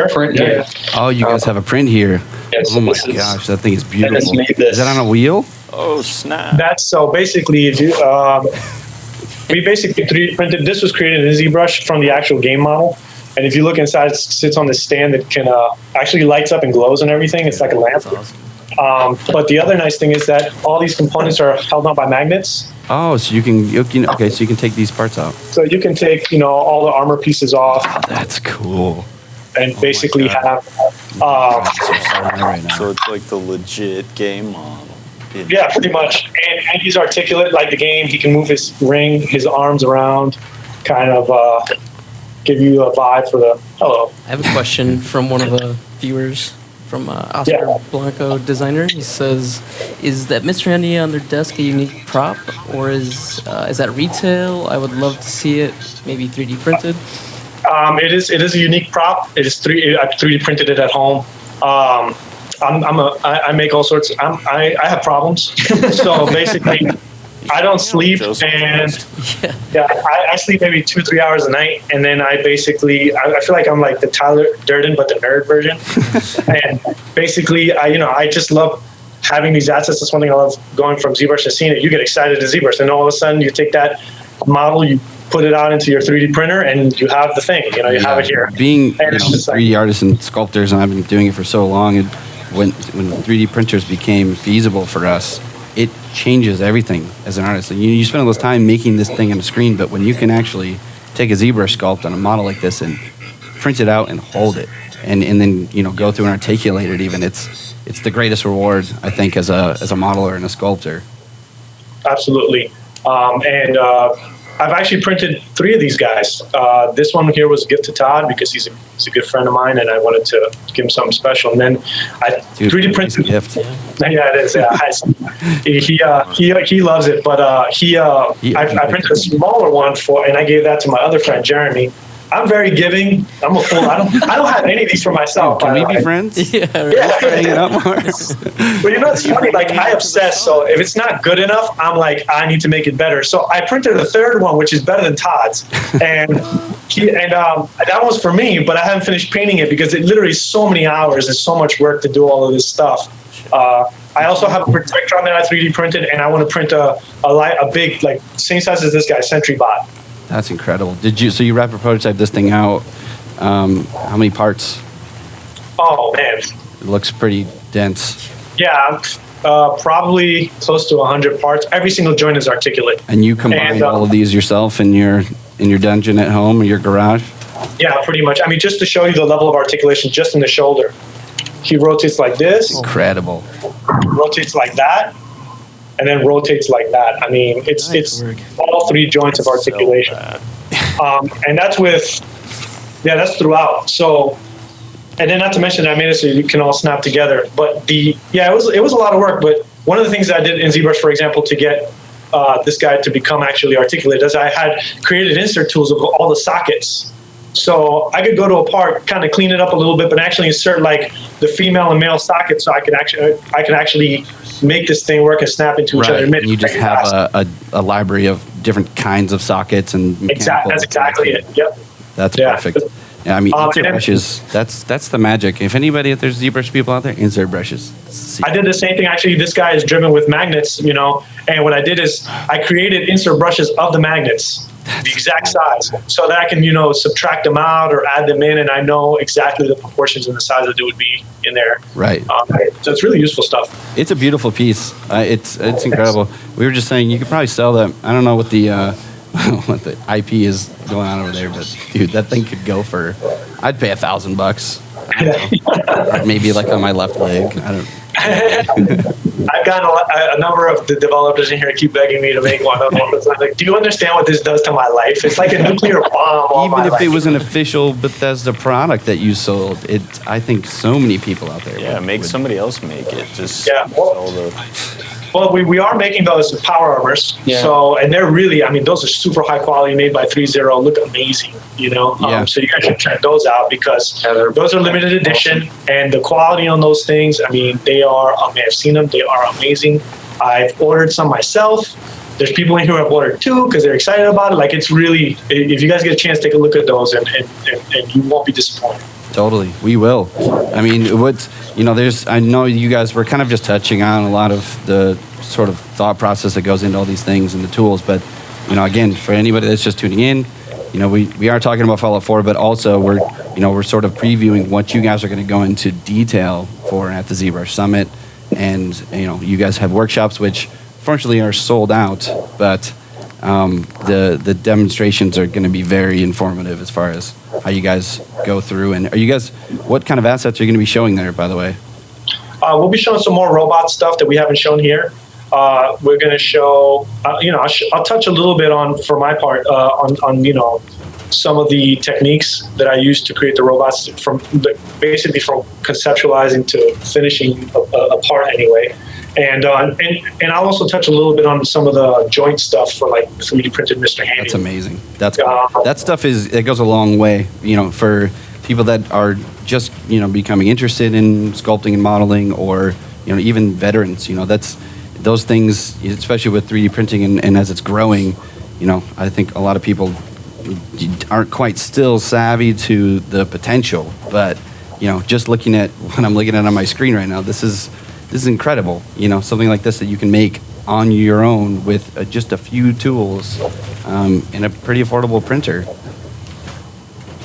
print here. Yeah. Oh, you guys have a print here. Yeah, so oh my gosh, that thing is beautiful. Is that on a wheel? Oh snap! That's so basically, if you, we basically 3D printed. This was created in ZBrush from the actual game model. And if you look inside, it sits on this stand that can actually lights up and glows and everything. It's like a lamp. But the other nice thing is that all these components are held on by magnets. Oh, so you can take these parts out. So you can take all the armor pieces off. That's cool. And basically have. So it's like the legit game model. Yeah, pretty much. And he's articulate like the game. He can move his his arms around, kind of give you a vibe for the hello. I have a question from one of the viewers, from Oscar Blanco Designer. He says, is that Mr. Handy on their desk a unique prop, or is that retail? I would love to see it, maybe 3D printed. It is a unique prop. It is I 3D printed it at home. I make all sorts. I have problems. So basically, I don't sleep, and I sleep maybe 2-3 hours a night, and then I basically I feel like I'm like the Tyler Durden but the nerd version, and basically I just love having these assets. That's one thing I love going from ZBrush to seeing it. You get excited to ZBrush, and all of a sudden you take that model, you put it out into your 3D printer, and you have the thing. You have it here. Being 3D artists and sculptors, and I've been doing it for so long, and when 3D printers became feasible for us, it changes everything as an artist. You spend all this time making this thing on the screen, but when you can actually take a ZBrush sculpt on a model like this and print it out and hold it, and then go through and articulate it, even it's the greatest reward, I think, as a modeler and a sculptor. Absolutely. And I've actually printed 3 of these guys. This one here was a gift to Todd because he's a good friend of mine, and I wanted to give him something special. And then I 3D printed. Gift. Yeah, it is. He loves it, but I printed a smaller one and I gave that to my other friend Jeremy. I'm very giving. I'm a fool. I don't have any of these for myself. Can we be friends? Yeah, right. Hang it up more. But you know, it's funny. Like I obsess. So if it's not good enough, I'm like, I need to make it better. So I printed a 3rd one, which is better than Todd's, and that was for me. But I haven't finished painting it because it literally is so many hours and so much work to do all of this stuff. I also have a protector on that I 3D printed, and I want to print a big, like same size as this guy, Sentry Bot. That's incredible. So you rapid prototype this thing out? How many parts? Oh man, It looks pretty dense. yeah, probably close to 100 parts. Every single joint is articulate. And you combine all of these yourself in your dungeon at home or your garage? Yeah, pretty much. I mean, just to show you the level of articulation, just in the shoulder, he rotates like this, Incredible. rotates like that, and then rotates like that. I mean, it's all 3 joints of articulation, and that's that's throughout. So, and then not to mention I made it so you can all snap together. But it was a lot of work. But one of the things that I did in ZBrush, for example, to get this guy to become actually articulate, is I had created insert tools of all the sockets. So I could go to a part, kind of clean it up a little bit, but actually insert like the female and male sockets, so I can actually make this thing work and snap into each other. And you just have a library of different kinds of sockets and mechanical. That's exactly it. Yep. That's perfect. Yeah, I mean, insert brushes. That's the magic. If anybody, if there's ZBrush people out there, insert brushes. I did the same thing. Actually, this guy is driven with magnets, and what I did is I created insert brushes of the magnets, the exact size, so that I can, subtract them out or add them in, and I know exactly the proportions and the size that it would be in there. Right. So it's really useful stuff. It's a beautiful piece. It's incredible. We were just saying you could probably sell that. I don't know what the what the IP is going on over there, but dude, that thing could go for. I'd pay $1,000. Or maybe like on my left leg. I don't. I've gotten a number of the developers in here keep begging me to make one of them. I'm like, do you understand what this does to my life? It's like a nuclear bomb. Even if it was an official Bethesda product that you sold, I think so many people out there. Yeah, make somebody else make it. Just Well, we are making those power armors. Yeah. So, and they're really, those are super high quality, made by 3.0, look amazing, Yeah. So you guys should check those out because those are limited edition, and the quality on those things, they are, I've seen them, they are amazing. I've ordered some myself. There's people in here who have ordered 2 because they're excited about it. Like, it's really, if you guys get a chance, take a look at those and you won't be disappointed. Totally, we will. I know you guys were kind of just touching on a lot of the sort of thought process that goes into all these things and the tools, but, again, for anybody that's just tuning in, we are talking about Fallout 4, but also we're sort of previewing what you guys are going to go into detail for at the ZBrush Summit, and, you guys have workshops, which fortunately are sold out, but the demonstrations are going to be very informative as far as how you guys go through. And what kind of assets are you going to be showing there, by the way? We'll be showing some more robot stuff that we haven't shown here. We're going to show, I'll touch a little bit for my part, on some of the techniques that I use to create the robots, basically from conceptualizing to finishing a part anyway. And I'll also touch a little bit on some of the joint stuff for like 3D printed Mr. Handy. That's amazing. That stuff it goes a long way, for people that are just, becoming interested in sculpting and modeling, or, even veterans, that's those things, especially with 3D printing and as it's growing, I think a lot of people aren't quite still savvy to the potential, but, just looking at what I'm looking at on my screen right now, this is incredible. Something like this that you can make on your own with just a few tools and a pretty affordable printer.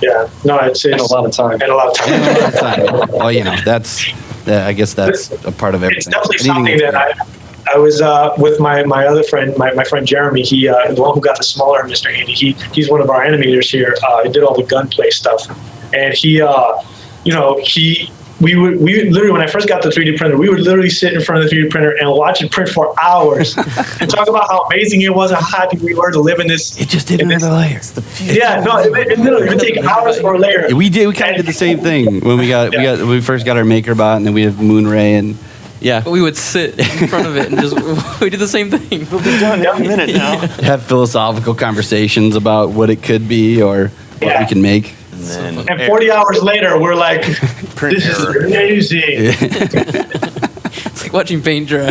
Yeah, no, it's a lot of time. Well, I guess that's a part of everything. It's definitely something that I was with my other friend, my friend Jeremy. He the one who got the smaller Mr. Handy. He's one of our animators here. He did all the gunplay stuff, and he we literally, when I first got the 3D printer, we would literally sit in front of the 3D printer and watch it print for hours and talk about how amazing it was and how happy we were to live in this. It just did another layer. Yeah, no, it literally would take hours for a layer. We kind of did the same thing when we first got our MakerBot, and then we have Moonray, and But we would sit in front of it and just we did the same thing. We'll be done in a minute now. have philosophical conversations about what it could be or what we can make. And then And 40 hours later, we're like, print this is error. amazing. It's like watching paint dry. I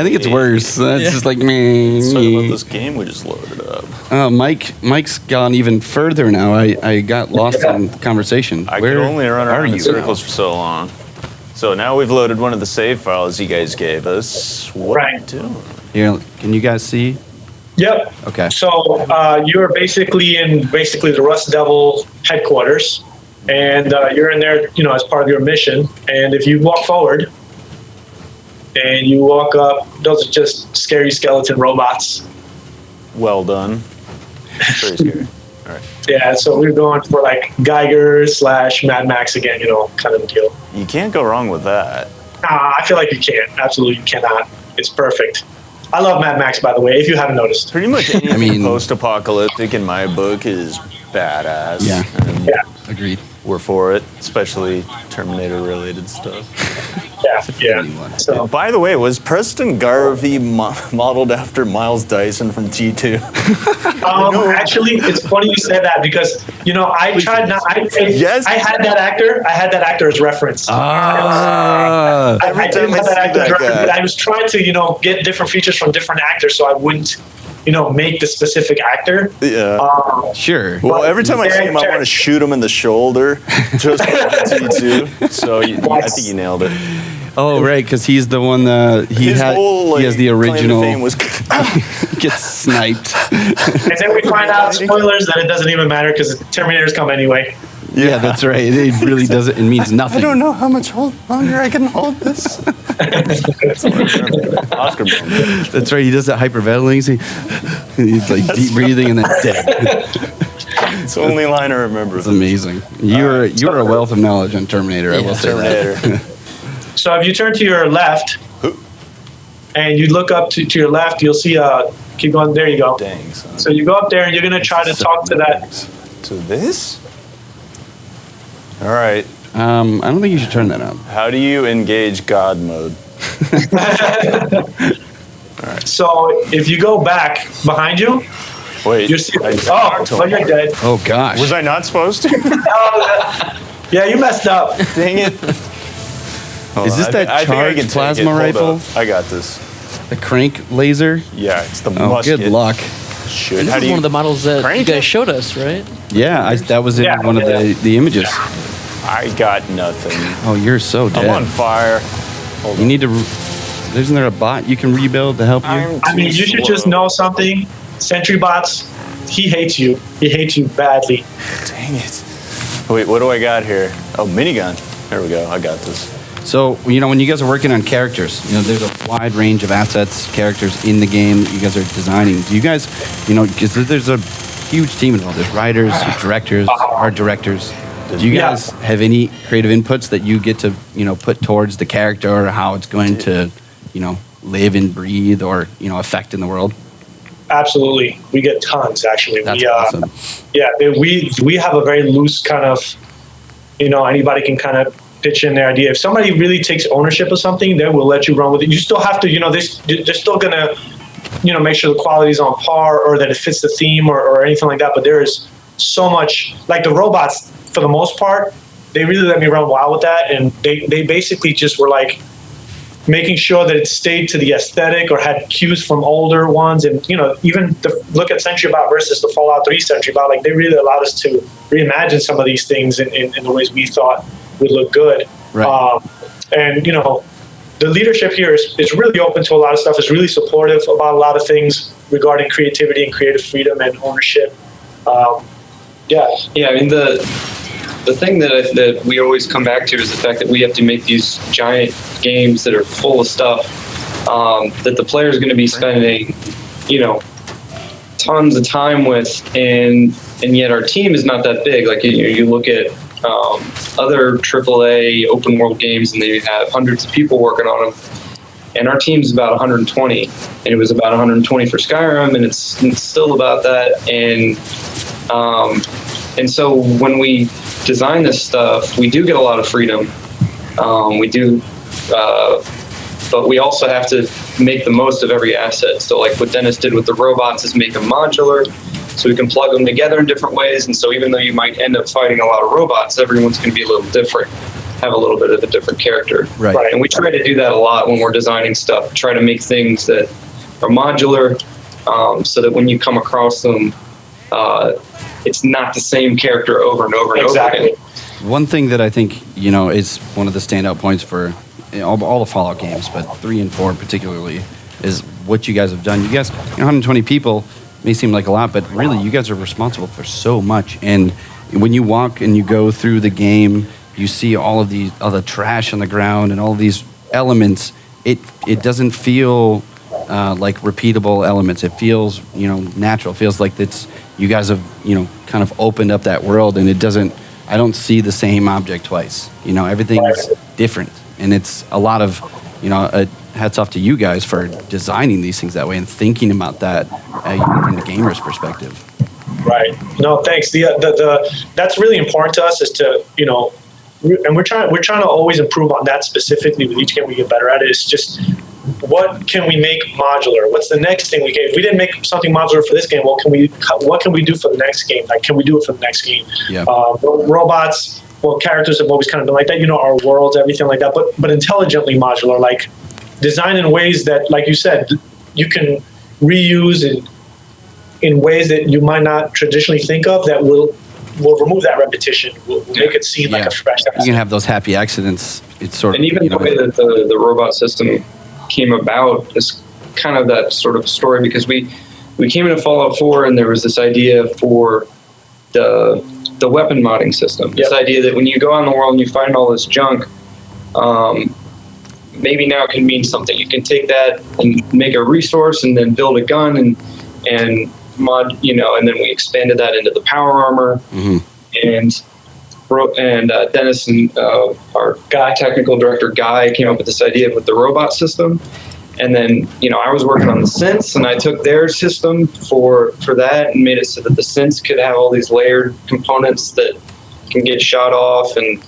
think it's worse. It's just like me. Let's talk about this game we just loaded up. Mike's gone even further now. I got lost in the conversation. I Where could only run are around in you circles for so long. So now we've loaded one of the save files you guys gave us. What are we doing? Here, can you guys see? Yep. Okay. So you're basically in the Rust Devil headquarters, and you're in there, as part of your mission. And if you walk forward, and you walk up, those are just scary skeleton robots. Well done. Very scary. All right. Yeah. So we're going for like Geiger / Mad Max again, kind of a deal. You can't go wrong with that. I feel like you can't. Absolutely, you cannot. It's perfect. I love Mad Max, by the way, if you haven't noticed. Pretty much anything post-apocalyptic in my book is badass. Yeah. And Agreed. we're for it, especially Terminator-related stuff. Yeah. So By the way, was Preston Garvey modeled after Miles Dyson from T2? actually, it's funny you said that because I tried not. Yes. I had that actor. I had that actor as reference. I did have that actor as reference. I was trying to get different features from different actors, so I wouldn't make the specific actor. Yeah. Sure. Well, every time I see him, I want to shoot him in the shoulder, just like T2. So I think you nailed it. Oh, right, because he's the one he His whole, has the claim to original. fame was Gets sniped. And then we find out, spoilers, that it doesn't even matter because Terminators come anyway. Yeah, that's right. It really doesn't. It means nothing. I don't know how much longer I can hold this. Oscar bump. That's right. He does that hyperventilating. He's like deep breathing and then dead. It's the only line I remember. It's amazing. You're a wealth of knowledge on Terminator. I will say that. Terminator. So if you turn to your left and you look up to your left, you'll see keep going. There you go. Dang, son. So you go up there and you're going to try to talk to that. To this? All right. I don't think you should turn that on. How do you engage God mode? So if you go back behind you, Wait. you see. I Oh, you're dead. Oh gosh. Was I not supposed to? Yeah, you messed up. Dang it. Is this that I think I charged can take plasma it. Hold rifle? up. I got this. The crank laser? Yeah, it's the Oh, musket. good luck. Shoot. And this How is do one of the models that you crank guys it? showed us, right? Yeah, that was in one of the images. I got nothing. Oh, you're so dead. I'm on fire. You need to. Isn't there a bot you can rebuild to help you? I mean, you should just know something. Sentry bots, he hates you. He hates you badly. Dang it. Wait, what do I got here? Oh, minigun. There we go. I got this. So, when you guys are working on characters, there's a wide range of assets, characters in the game that you guys are designing. Do you guys, because there's a huge team involved. There's writers, there's directors, art directors. Do you guys have any creative inputs that you get to, put towards the character or how it's going to, live and breathe or, affect in the world? Absolutely. We get tons, actually. That's awesome. Yeah, we have a very loose kind of, anybody can kind of pitch in their idea. If somebody really takes ownership of something, they will let you run with it. You still have to, they're still going to, make sure the quality is on par or that it fits the theme or anything like that. But there is so much, like the robots, for the most part, they really let me run wild with that. And they basically just were like making sure that it stayed to the aesthetic or had cues from older ones. And, even look at Century Bot versus the Fallout 3 Century Bot, like they really allowed us to reimagine some of these things in the ways we thought would look good. Right. And, the leadership here is really open to a lot of stuff, is really supportive about a lot of things regarding creativity and creative freedom and ownership. Yeah, I mean, the thing that we always come back to is the fact that we have to make these giant games that are full of stuff that the player is going to be spending, tons of time with, and yet our team is not that big. Like you look at other AAA open world games, and they have hundreds of people working on them. And our team's about 120, and it was about 120 for Skyrim, and it's still about that. And so when we design this stuff, we do get a lot of freedom. We do, but we also have to make the most of every asset. So like what Dennis did with the robots is make them modular, so we can plug them together in different ways. And so even though you might end up fighting a lot of robots, everyone's going to be a little different, have a little bit of a different character. Right. And we try to do that a lot when we're designing stuff, try to make things that are modular, so that when you come across them, it's not the same character over and over and over again. One thing that I think, is one of the standout points for all the Fallout games, but 3 and 4 particularly, is what you guys have done. You guys, 120 people may seem like a lot, but really you guys are responsible for so much. And when you walk and you go through the game, you see all the trash on the ground and all of these elements. It doesn't feel like repeatable elements. It feels, natural. It feels like you guys have, kind of opened up that world, and I don't see the same object twice. Everything's different, and it's a lot of, hats off to you guys for designing these things that way and thinking about that from the gamer's perspective. Right. No, thanks. That's really important to us, is to, and we're trying to always improve on that specifically. With each game we get better at it. It's just, what can we make modular? What's the next thing we get? If we didn't make something modular for this game, what can we do for the next game? Like, can we do it for the next game? Yeah. Robots, characters have always kind of been like that, our worlds, everything like that, but intelligently modular, like designed in ways that, like you said, you can reuse in ways that you might not traditionally think of, that will remove that repetition, will make it seem like a fresh accident. You can have those happy accidents. It's sort of, and even the way that the robot system came about is kind of that sort of story, because we came into Fallout 4 and there was this idea for the weapon modding system. This idea that when you go out in the world and you find all this junk, maybe now it can mean something. You can take that and make a resource and then build a gun and mod, and then we expanded that into the power armor. Mm-hmm. And Dennis and our technical director Guy came up with this idea with the robot system. And then, I was working on the synths, and I took their system for that and made it so that the synths could have all these layered components that can get shot off. And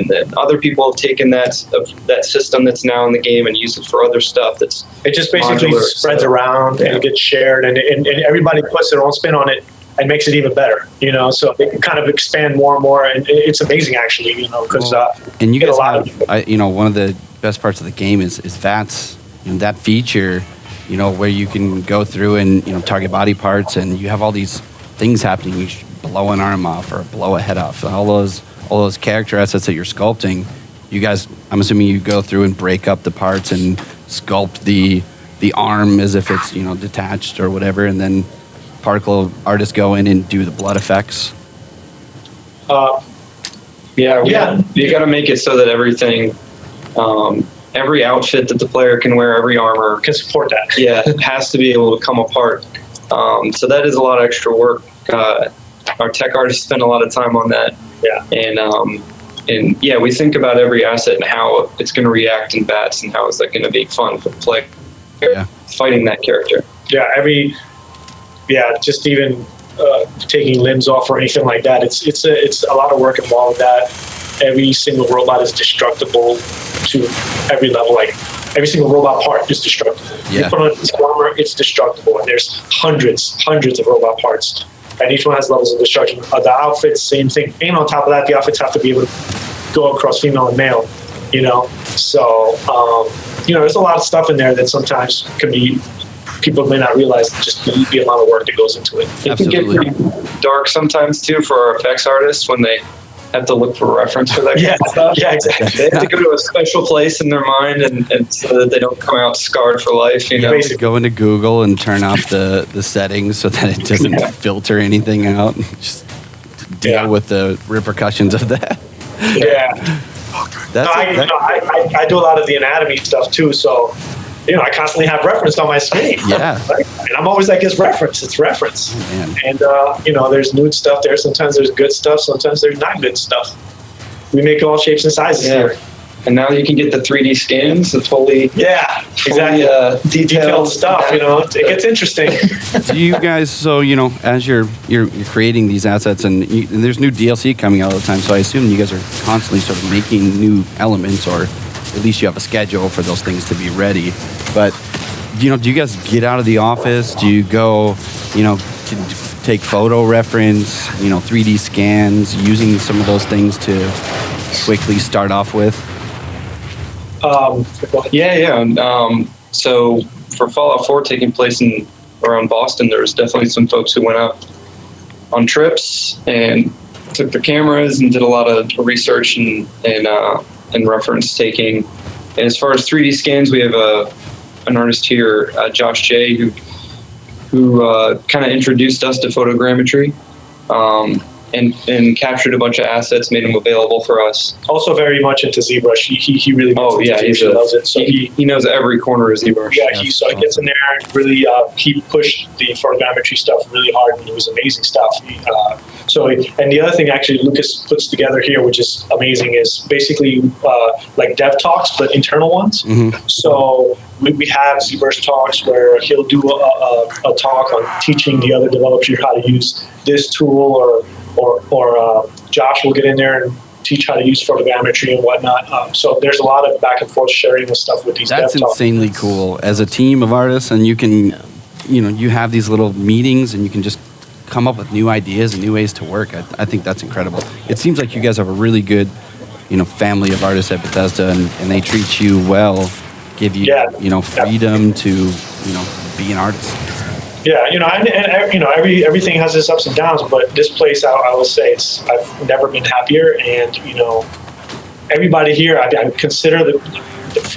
then other people have taken that system that's now in the game and used it for other stuff. It just basically modular, spreads around and it gets shared, and everybody puts their own spin on it and makes it even better, so they can kind of expand more and more, and it's amazing actually, because and you guys have, one of the best parts of the game is VATS, that feature, where you can go through and target body parts, and you have all these things happening. You blow an arm off or blow a head off. All those character assets that you're sculpting, you guys, I'm assuming you go through and break up the parts and sculpt the arm as if it's detached or whatever, and then particle artists go in and do the blood effects. You got to make it so that everything, every outfit that the player can wear, every armor can support that. It has to be able to come apart. So that is a lot of extra work. Our tech artists spend a lot of time on that. And we think about every asset and how it's going to react in bats, and how is that going to be fun for the player fighting that character. Just even taking limbs off or anything like that. It's a lot of work involved with that. Every single robot is destructible to every level. Like every single robot part is destructible. You put on this armor, it's destructible, and there's hundreds of robot parts, and each one has levels of destruction. The outfits, same thing. And on top of that, the outfits have to be able to go across female and male. So there's a lot of stuff in there that sometimes can be. People may not realize just the amount of work that goes into it. It can get pretty dark sometimes too for our effects artists when they have to look for a reference for that kind of stuff. Yeah, exactly. They have to go to a special place in their mind and so that they don't come out scarred for life. Basically, go into Google and turn off the settings so that it doesn't filter anything out. Just deal with the repercussions of that. I do a lot of the anatomy stuff too, so I constantly have reference on my screen. Yeah. Right? And I'm always like, it's reference. Man. And, there's nude stuff there. Sometimes there's good stuff. Sometimes there's not good stuff. We make all shapes and sizes here. And now you can get the 3D scans, the fully exactly. Detailed stuff. It gets interesting. Do you guys? So as you're creating these assets, and there's new DLC coming out all the time. So I assume you guys are constantly sort of making new elements, or at least you have a schedule for those things to be ready. But do you guys get out of the office? Do you go, to take photo reference, 3D scans, using some of those things to quickly start off with? So for Fallout 4 taking place around Boston, there was definitely some folks who went out on trips and took their cameras and did a lot of research and reference taking. And as far as 3D scans, we have an artist here, Josh J, who kind of introduced us to photogrammetry. And captured a bunch of assets, made them available for us. Also very much into ZBrush. He really he loves it. So he knows every corner of ZBrush. Yeah, he gets in there and really he pushed the photogrammetry stuff really hard, and it was amazing stuff. And the other thing actually Lucas puts together here, which is amazing, is basically like dev talks, but internal ones. Mm-hmm. So we have ZBrush talks where he'll do a talk on teaching the other developers how to use this tool, or Josh will get in there and teach how to use photogrammetry and whatnot. So there's a lot of back and forth sharing of stuff with these dev talks. That's insanely cool. As a team of artists, and you can, you have these little meetings, and you can just come up with new ideas and new ways to work. I think that's incredible. It seems like you guys have a really good, family of artists at Bethesda, and they treat you well, give you, freedom to, be an artist. Yeah, everything has its ups and downs, but this place, I will say, I've never been happier, and everybody here, I consider a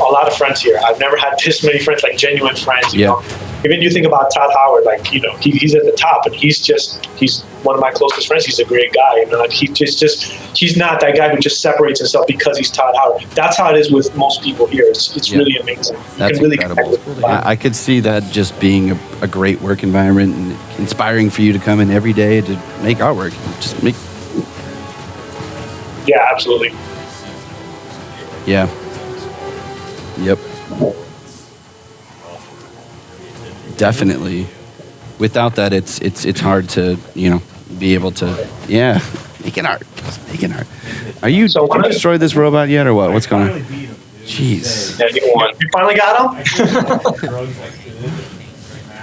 lot of friends here. I've never had this many friends, like genuine friends. You know, even you think about Todd Howard, like he's at the top, and he's one of my closest friends. He's a great guy, and he's not that guy who just separates himself because he's Todd Howard. That's how it is with most people here. It's really amazing. That's really incredible. I could see that just being a great work environment and inspiring for you to come in every day to make artwork. Yeah, absolutely. Yeah. Yep. Definitely. Without that, it's hard to be able to make an art. Are you? Did you destroy this robot yet, or what? What's going on? Jeez. Yeah, you finally got him.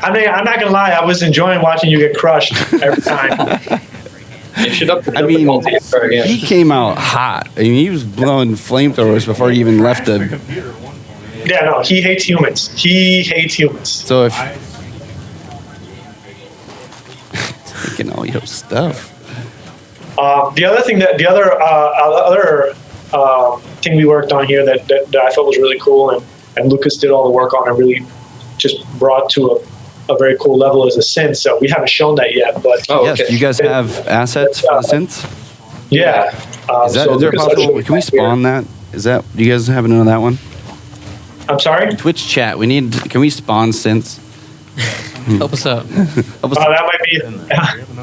I mean, I'm not gonna lie. I was enjoying watching you get crushed every time. He came out hot. I mean, he was blowing flamethrowers before he even left the. Yeah, no, he hates humans. So if taking all your stuff. The other thing thing we worked on here that I thought was really cool, and Lucas did all the work on, and really just brought to a very cool level, is a synth. So we haven't shown that yet, but yes, you guys have assets for the synths. Yeah. Is there possible? Can we spawn that? Do you guys have another that one? I'm sorry? Twitch chat. Can we spawn synths? Help us out. That might be.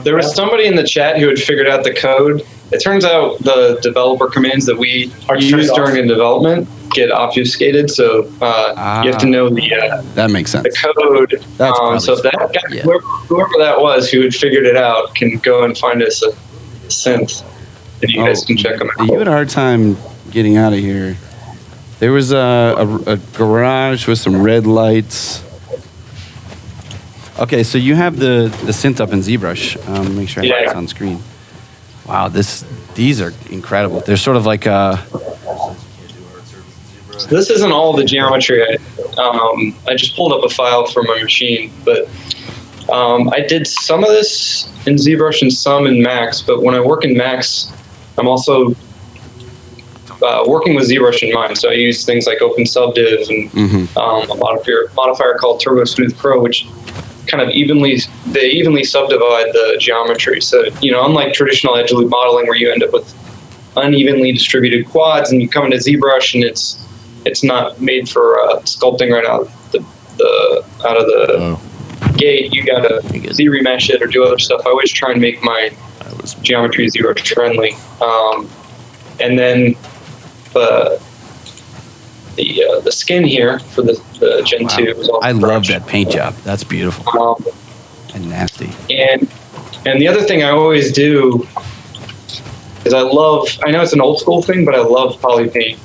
There was somebody in the chat who had figured out the code. It turns out the developer commands that we use during a development get obfuscated, so you have to know that makes sense. The code. So if that guy, whoever that was who had figured it out, can go and find us a synth, and you guys can check them out. You had a hard time getting out of here. There was a garage with some red lights. Okay, so you have the synth up in ZBrush. Make sure I have this on screen. Wow, these are incredible. They're sort of like So this isn't all the geometry. I just pulled up a file from my machine, but I did some of this in ZBrush and some in Max. But when I work in Max, I'm also working with ZBrush in mind. So I use things like OpenSubdiv and a modifier called Turbo Smooth Pro, which kind of evenly subdivide the geometry. So, unlike traditional edge loop modeling where you end up with unevenly distributed quads, and you come into ZBrush and it's not made for sculpting right out the the gate, you gotta Z-remesh it or do other stuff. I always try and make my geometry ZBrush friendly. And then the skin here for the Gen 2 is all I love brush. that paint job. That's beautiful. And nasty. And the other thing I always do is I know it's an old school thing, but I love poly paint.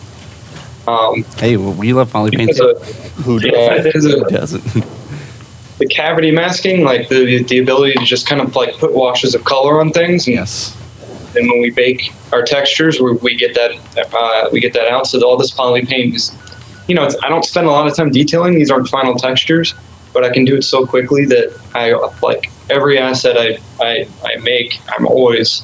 Hey, we love poly paint. Who doesn't? The cavity masking, like the ability to just kind of like put washes of color on things. And, Yes. And when we bake our textures, we get that out. So all this poly paint is, I don't spend a lot of time detailing. These aren't final textures, but I can do it so quickly that I like every asset I make. I'm always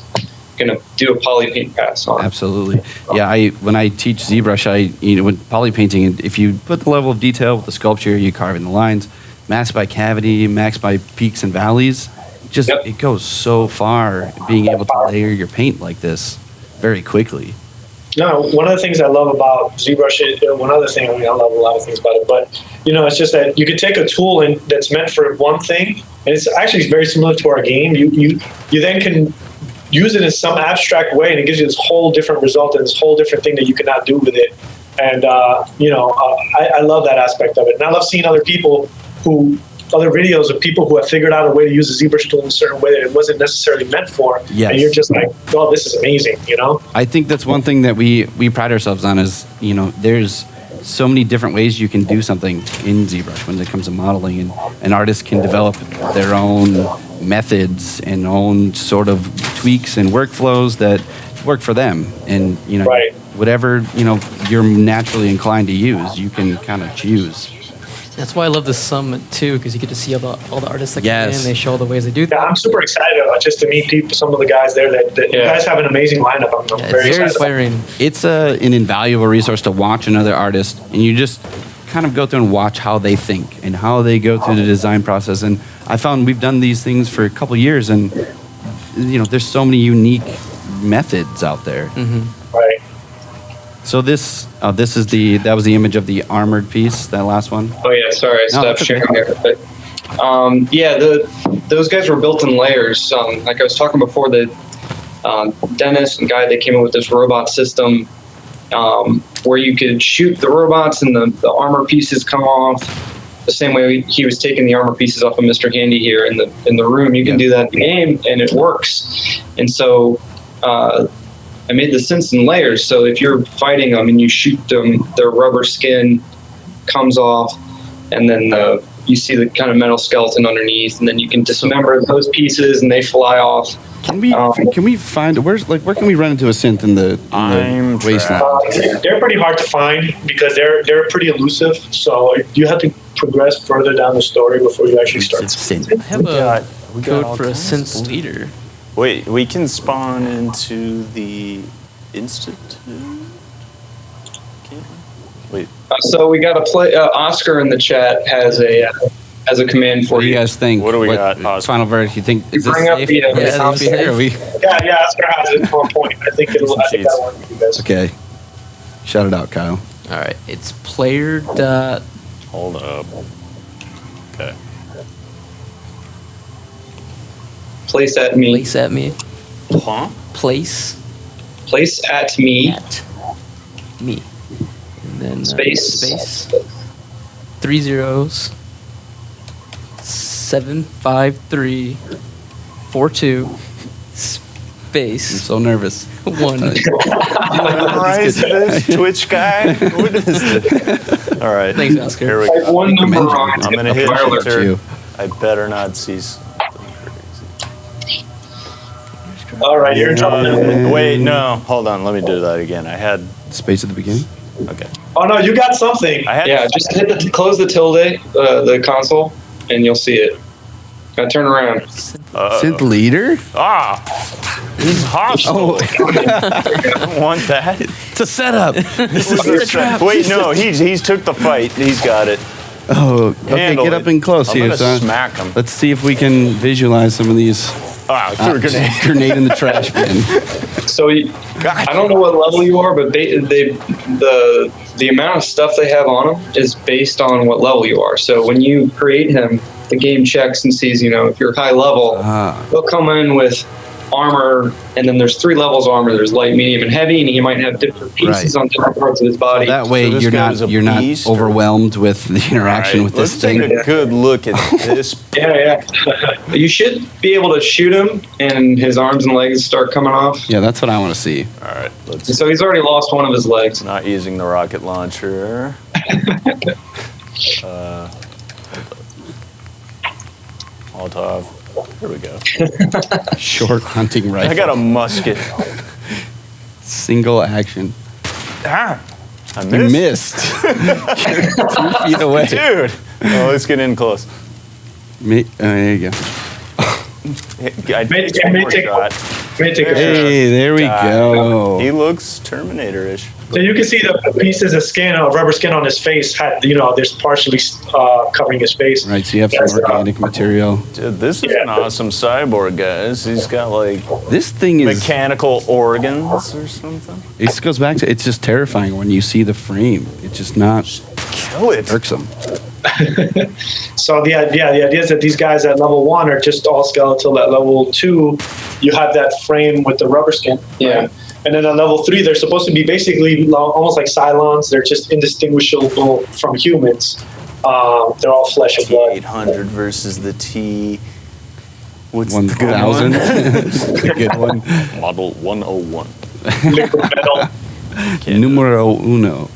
gonna do a poly paint pass on. Absolutely. Yeah, when I teach ZBrush, when poly painting, if you put the level of detail with the sculpture, you carve in the lines, mask by cavity, mask by peaks and valleys, it goes so far being able to layer your paint like this very quickly. No, one of the things I love about ZBrush is I love a lot of things about it, but it's just that you could take a tool that's meant for one thing, and it's actually very similar to our game. You then can use it in some abstract way, and it gives you this whole different result and this whole different thing that you cannot do with it. And I love that aspect of it, and I love seeing other videos of people who have figured out a way to use the ZBrush tool in a certain way that it wasn't necessarily meant for. Yes. And you're just like, oh, this is amazing, I think that's one thing that we pride ourselves on is, there's so many different ways you can do something in ZBrush when it comes to modeling, and an artist can develop their own methods and own sort of tweaks and workflows that work for them. And, whatever, you're naturally inclined to use, you can kind of choose. That's why I love the summit too, because you get to see all the artists that come in. They show all the ways they do things. Yeah, I'm super excited about just to meet some of the guys there. You guys have an amazing lineup. I'm very excited. Inspiring. It's an invaluable resource to watch another artist, and you just kind of go through and watch how they think and how they go through the design process. And I found we've done these things for a couple of years, and there's so many unique methods out there. Mm-hmm. Right. So that was the image of the armored piece, that last one. Oh yeah, sorry, I stopped sharing there. But those guys were built in layers. Like I was talking before, Dennis and Guy, they came in with this robot system where you could shoot the robots and the armor pieces come off the same way he was taking the armor pieces off of Mr. Handy here in the room. You can do that in the game, and it works. And so I made the synths in layers, so if you're fighting them and you shoot them, their rubber skin comes off, and then you see the kind of metal skeleton underneath, and then you can dismember those pieces, and they fly off. Can we find where can we run into a synth in the wasteland? They're pretty hard to find because they're pretty elusive. So you have to progress further down the story before you actually start. I have a code for a synth leader. Wait, we can spawn into the Institute? Can't we? Wait. So we got to play. Oscar in the chat has a command for What do you guys think? What do we got, Oscar? Final verdict. You think is this bring up safe? the Yeah, Oscar has it on point. I think that'll work for you guys. Okay. Shout it out, Kyle. All right, it's player dot. Hold up. Okay. Place at me. Place at me. Huh? Place at me. at me. And then Space. 3 zeros. 75342 space. I'm so nervous. 1. Memorize this Twitch guy? What is this? All right. Thanks, Oscar. Here we Like go. one number wrong. I'm going to hit Fire alert. enter. I better not see something crazy. All right, you're in trouble. Wait, no. Hold on. Let me do that again. I had... Space at the beginning. Okay. Oh no, you got something. I had... Yeah, just close the tilde, the console, and you'll see it. Now turn around. Synth leader? Ah! He's hostile. I don't want that. It's a setup. This is the trap. Wait, no. He's took the fight. He's got it. Oh, okay. Handle Get it. up and close I'm here, gonna son. smack him. Let's see if we can visualize some of these. Threw a grenade. Grenade in the trash bin. So I don't know what level you are, but the the amount of stuff they have on him is based on what level you are. So when you create him, the game checks and sees, if you're high level, they'll come in with armor, and then there's 3 levels of armor. There's light, medium, and heavy, and he might have different pieces on different parts of his body. So that way So you're not overwhelmed with the interaction with this thing. Let's take a good look at this. Yeah. You should be able to shoot him, and his arms and legs start coming off. Yeah, that's what I want to see. All right, let's. So he's already lost one of his legs. Not using the rocket launcher. Molotov. Here we go. Short hunting rifle. I got a musket. Single action. I You missed. missed. 2 feet away. Dude. Oh, let's get in close. There you go. I May take one more take- shot. Hey, there we go. He looks Terminator-ish. So you can see the pieces of skin, rubber skin on his face. There's partially covering his face. Right, so you have That's, some organic material. Dude, this is an awesome cyborg, guys. He's got like This thing is. mechanical organs or something. It goes back to. It's just terrifying when you see the frame. It's just not Kill it. irksome. So the idea is that these guys at level 1 are just all skeletal. At level 2, you have that frame with the rubber skin. Yeah. Right? And then at level 3, they're supposed to be basically almost like Cylons. They're just indistinguishable from humans. They're all flesh and blood. T800 versus the T. What's the good 1,000. one? The good one. Model 101. Liquid metal. Numero uno.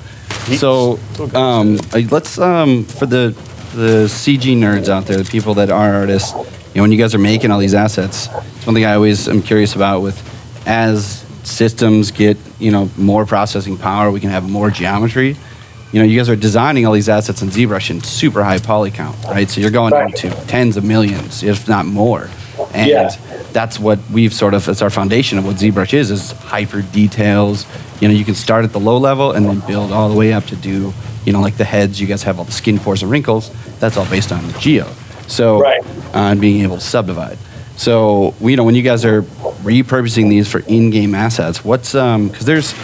So let's for the CG nerds out there, the people that are artists, when you guys are making all these assets, it's one thing I always am curious about. With as systems get more processing power, we can have more geometry. You guys are designing all these assets in ZBrush in super high poly count, right? So you're going into tens of millions, if not more. And that's what we've it's our foundation of what ZBrush is hyper details. You can start at the low level and then build all the way up to do, like the heads, you guys have all the skin pores and wrinkles. That's all based on geo. So, and being able to subdivide. So, when you guys are repurposing these for in-game assets, what's, because there's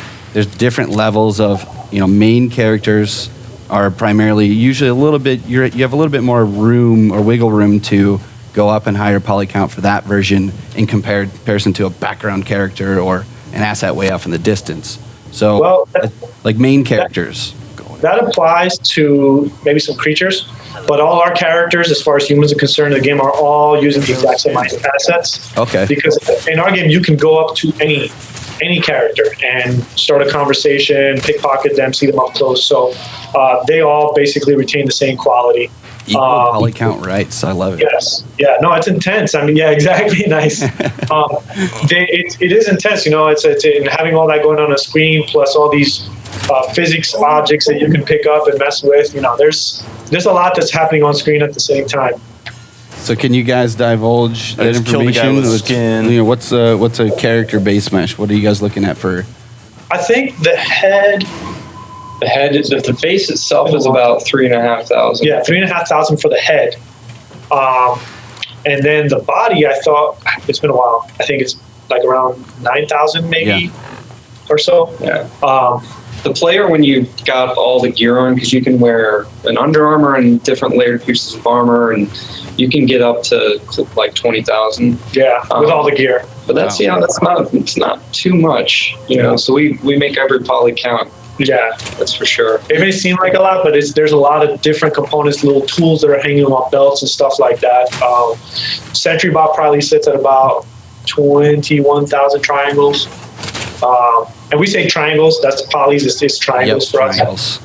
different levels of, main characters are primarily usually a little bit, you have a little bit more room or wiggle room to go up in higher poly count for that version in comparison to a background character or an asset way off in the distance. So, like main characters. That applies to maybe some creatures, but all our characters, as far as humans are concerned in the game, are all using the exact same assets. Okay. Because in our game, you can go up to any character and start a conversation, pickpocket them, see them up close. So they all basically retain the same quality. Equal poly count rights. I love it. Yes. Yeah. No, it's intense. I mean, yeah, exactly. Nice. It is intense. It's in having all that going on a screen, plus all these physics objects that you can pick up and mess with. There's a lot that's happening on screen at the same time. So can you guys divulge that just killed the guy information? with skin. What's a character base mesh? What are you guys looking at for? I think the head. The head is, if the face itself is about 3,500. Yeah, 3,500 for the head. And then the body, I thought, it's been a while. I think it's like around 9,000 maybe or so. Yeah. The player, when you got all the gear on, because you can wear an Under Armour and different layered pieces of armor, and you can get up to like 20,000. Yeah, with all the gear. But that's it's not too much, So we make every poly count. Yeah, that's for sure. It may seem like a lot, but there's a lot of different components, little tools that are hanging on belts and stuff like that. Sentry Bot probably sits at about 21,000 triangles. And we say triangles, that's polys, it's triangles for triangles.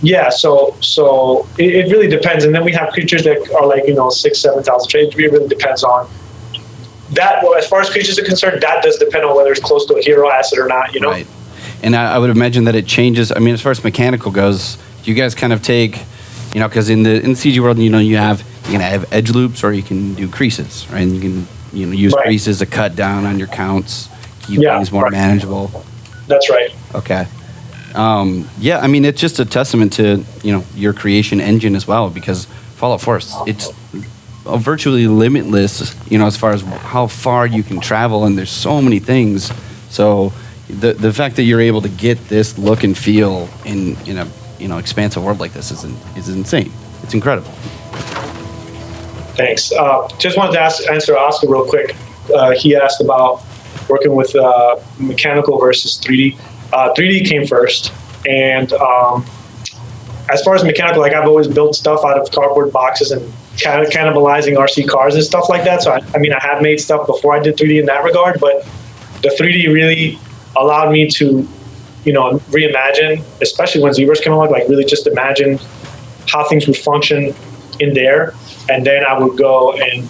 us. So it really depends. And then we have creatures that are like, 6,000, 7,000. It really depends on that. As far as creatures are concerned, that does depend on whether it's close to a hero asset or not, Right. And I would imagine that it changes. I mean, as far as mechanical goes, you guys kind of take, because in the CG world, you can have edge loops or you can do creases, right? And you can use creases to cut down on your counts, keep things more manageable. That's right. Okay. I mean, it's just a testament to your creation engine as well, because Fallout 4, it's virtually limitless, as far as how far you can travel, and there's so many things. So, the fact that you're able to get this look and feel in a expansive world like this is insane. It's incredible. Thanks. Just wanted to answer Oscar real quick. He asked about working with mechanical versus 3D. 3D came first, and as far as mechanical, like I've always built stuff out of cardboard boxes and kind of cannibalizing RC cars and stuff like that. So I have made stuff before I did 3D in that regard, but the 3D really allowed me to, reimagine, especially when ZBrush came along, like really just imagine how things would function in there. And then I would go and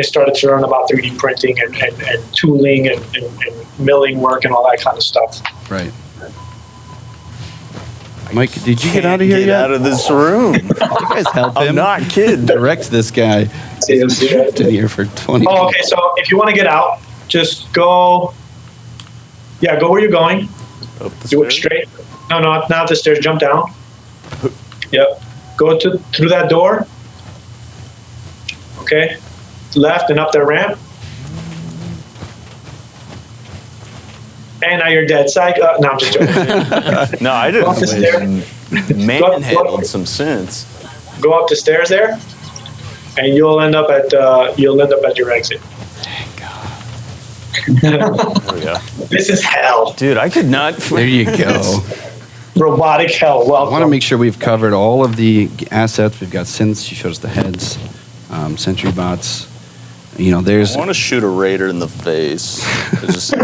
started to learn about 3D printing and tooling and milling work and all that kind of stuff. Right. Mike, did you get out of here Get yet? out of this room. You guys help him. I'm not kidding. Direct this guy. He's trapped in here for 20 Oh, okay. So if you want to get out, just go. Yeah, go where you're going. Up the Do it stairs? straight. No, not the stairs. Jump down. Yep. Go through that door. Okay. Left and up that ramp. And now you're dead. Psych. No, I'm just joking. No, I Go up the didn't. stairs. Manhandled some sense. Go up the stairs there, and you'll end up at your exit. There we go. This is hell. Dude, I could not. There you go. Robotic hell. I want to Welcome. make sure we've covered all of the assets. We've got synths. She showed us the heads, sentry bots. There's. I want to shoot a raider in the face. Just-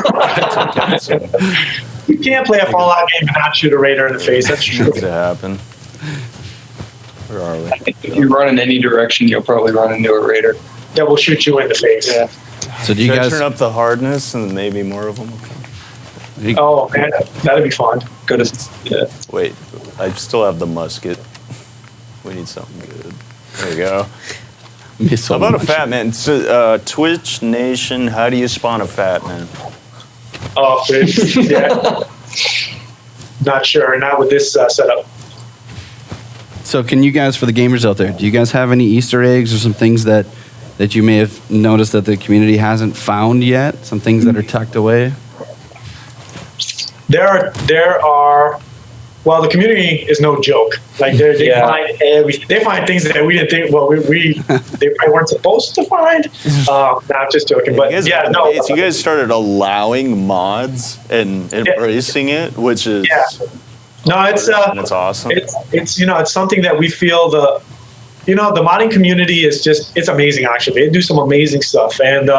You can't play a Fallout game and not shoot a raider in the face. That's true. needs to happen. Where are we? If you run in any direction, you'll probably run into a raider. That will shoot you in the face. Yeah. So do you Should I guys? turn up the hardness and maybe more of them will come? Oh man, that'd be fun. Go to yeah. Wait, I still have the musket. We need something good. There you go. Missile How about a launcher. fat man? So, Twitch Nation, how do you spawn a fat man? Oh, yeah. Not sure. Not with this setup. So can you guys, for the gamers out there, do you guys have any Easter eggs or some things that you may have noticed that the community hasn't found yet? Some things that are tucked away? There are. Well, the community is no joke. Like they Yeah. find they find things that we didn't think. Well, we they probably weren't supposed to find. No, I'm just joking. But You guys started allowing mods and embracing it, which is no, it's awesome. it's something that we feel the modding community is just, it's amazing. Actually, they do some amazing stuff, and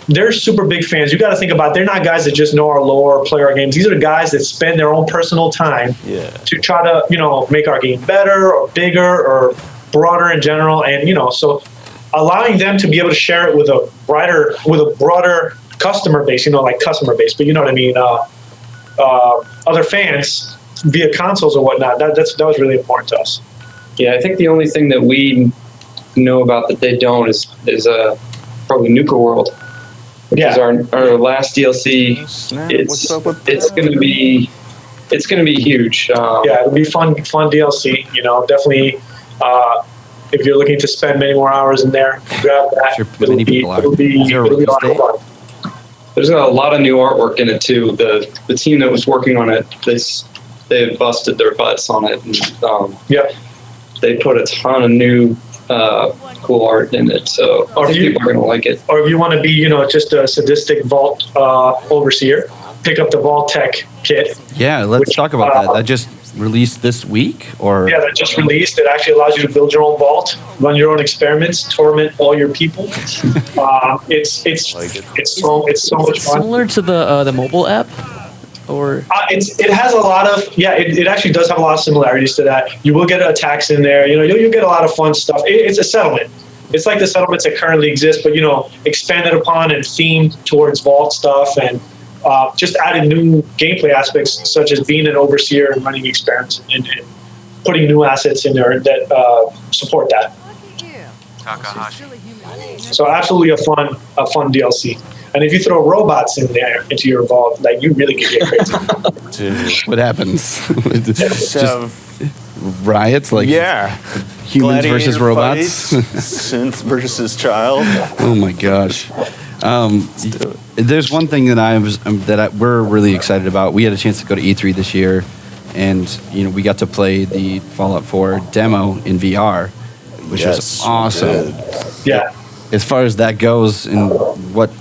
they're super big fans. You got to think about, they're not guys that just know our lore or play our games. These are guys that spend their own personal time to try to, make our game better or bigger or broader in general. And, so allowing them to be able to share it with a broader customer base, like customer base, but you know what I mean? Other fans via consoles or whatnot, that was really important to us. Yeah, I think the only thing that we know about that they don't is probably Nuka World, which is our last DLC. It's gonna be huge. It'll be fun DLC. Definitely. If you're looking to spend many more hours in there, grab that. Sure, many people are. It'll be a lot of fun. There's a lot of new artwork in it too. The team that was working on it, they busted their butts on it. And, they put a ton of new cool art in it. So I think people are gonna like it. Or if you want to be, just a sadistic vault overseer, pick up the Vault Tech kit. Yeah, let's talk about that. That just released this week, or that just released. It actually allows you to build your own vault, run your own experiments, torment all your people. It's so much fun. Similar to the mobile app, or it has a lot of it actually does have a lot of similarities to that. You will get attacks in there. You'll get a lot of fun stuff. It's a settlement. It's like the settlements that currently exist, but expanded upon and themed towards vault stuff, and just added new gameplay aspects such as being an overseer and running experiments and putting new assets in there that support that. So absolutely a fun DLC. And if you throw robots in there into your vault, like, you really can get crazy. Dude. what happens? Just So, riots, like humans versus gladiator robots. fights, synth versus child. Oh my gosh. There's one thing that we're really excited about. We had a chance to go to E3 this year, and we got to play the Fallout 4 demo in VR, which was awesome. Yeah. As far as that goes, and what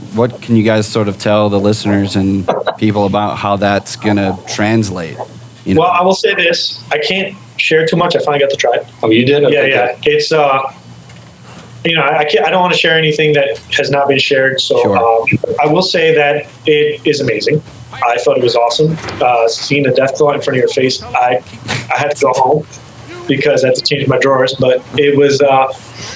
can you guys sort of tell the listeners and people about how that's gonna translate? Well, I will say this: I can't share too much. I finally got to try it. Oh, you did? Okay, Yeah. It's I don't want to share anything that has not been shared. So Sure. I will say that it is amazing. I thought it was awesome. Seeing a death claw in front of your face, I had to go home because I had to change my drawers. But it was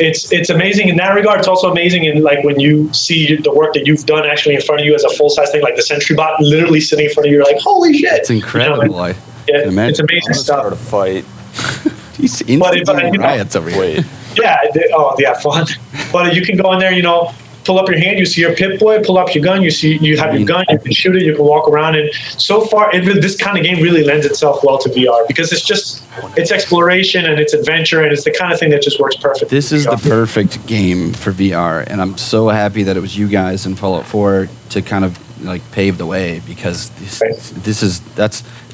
it's amazing in that regard. It's also amazing in like when you see the work that you've done actually in front of you as a full size thing, like the Sentry Bot literally sitting in front of you. You're like, holy shit! It's incredible. Yeah, it's amazing Start a stuff. fight. He's instigating you know, riots over here. Wait. Yeah, fun. But you can go in there, pull up your hand, you see your Pip-Boy, pull up your gun, you have your gun, you can shoot it, you can walk around. And so far, this kind of game really lends itself well to VR because it's exploration and it's adventure and it's the kind of thing that just works perfect. This is the perfect game for VR, and I'm so happy that it was you guys in Fallout 4 to kind of like pave the way because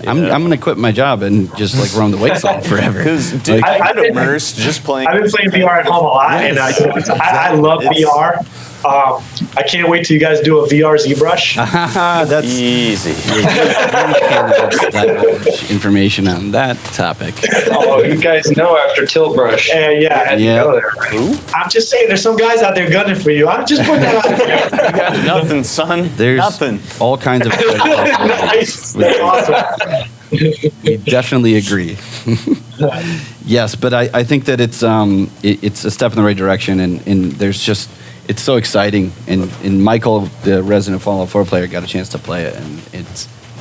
I'm gonna quit my job and just like roam the wasteland forever. Because dude, I get immersed just playing. I've been playing VR at home a lot, and I love VR. I can't wait till you guys do a VR ZBrush. That's easy. You can't have that much information on that topic. Oh, you guys know after Tilt Brush. Yeah. Go there, right? I'm just saying, there's some guys out there gunning for you. I'm just putting that out there. You got nothing, son. There's nothing. all kinds of. Nice. That's awesome. We definitely agree. Yes, but I think that it's a step in the right direction, and there's just. It's so exciting, and Michael, the resident Fallout 4 player, got a chance to play it, and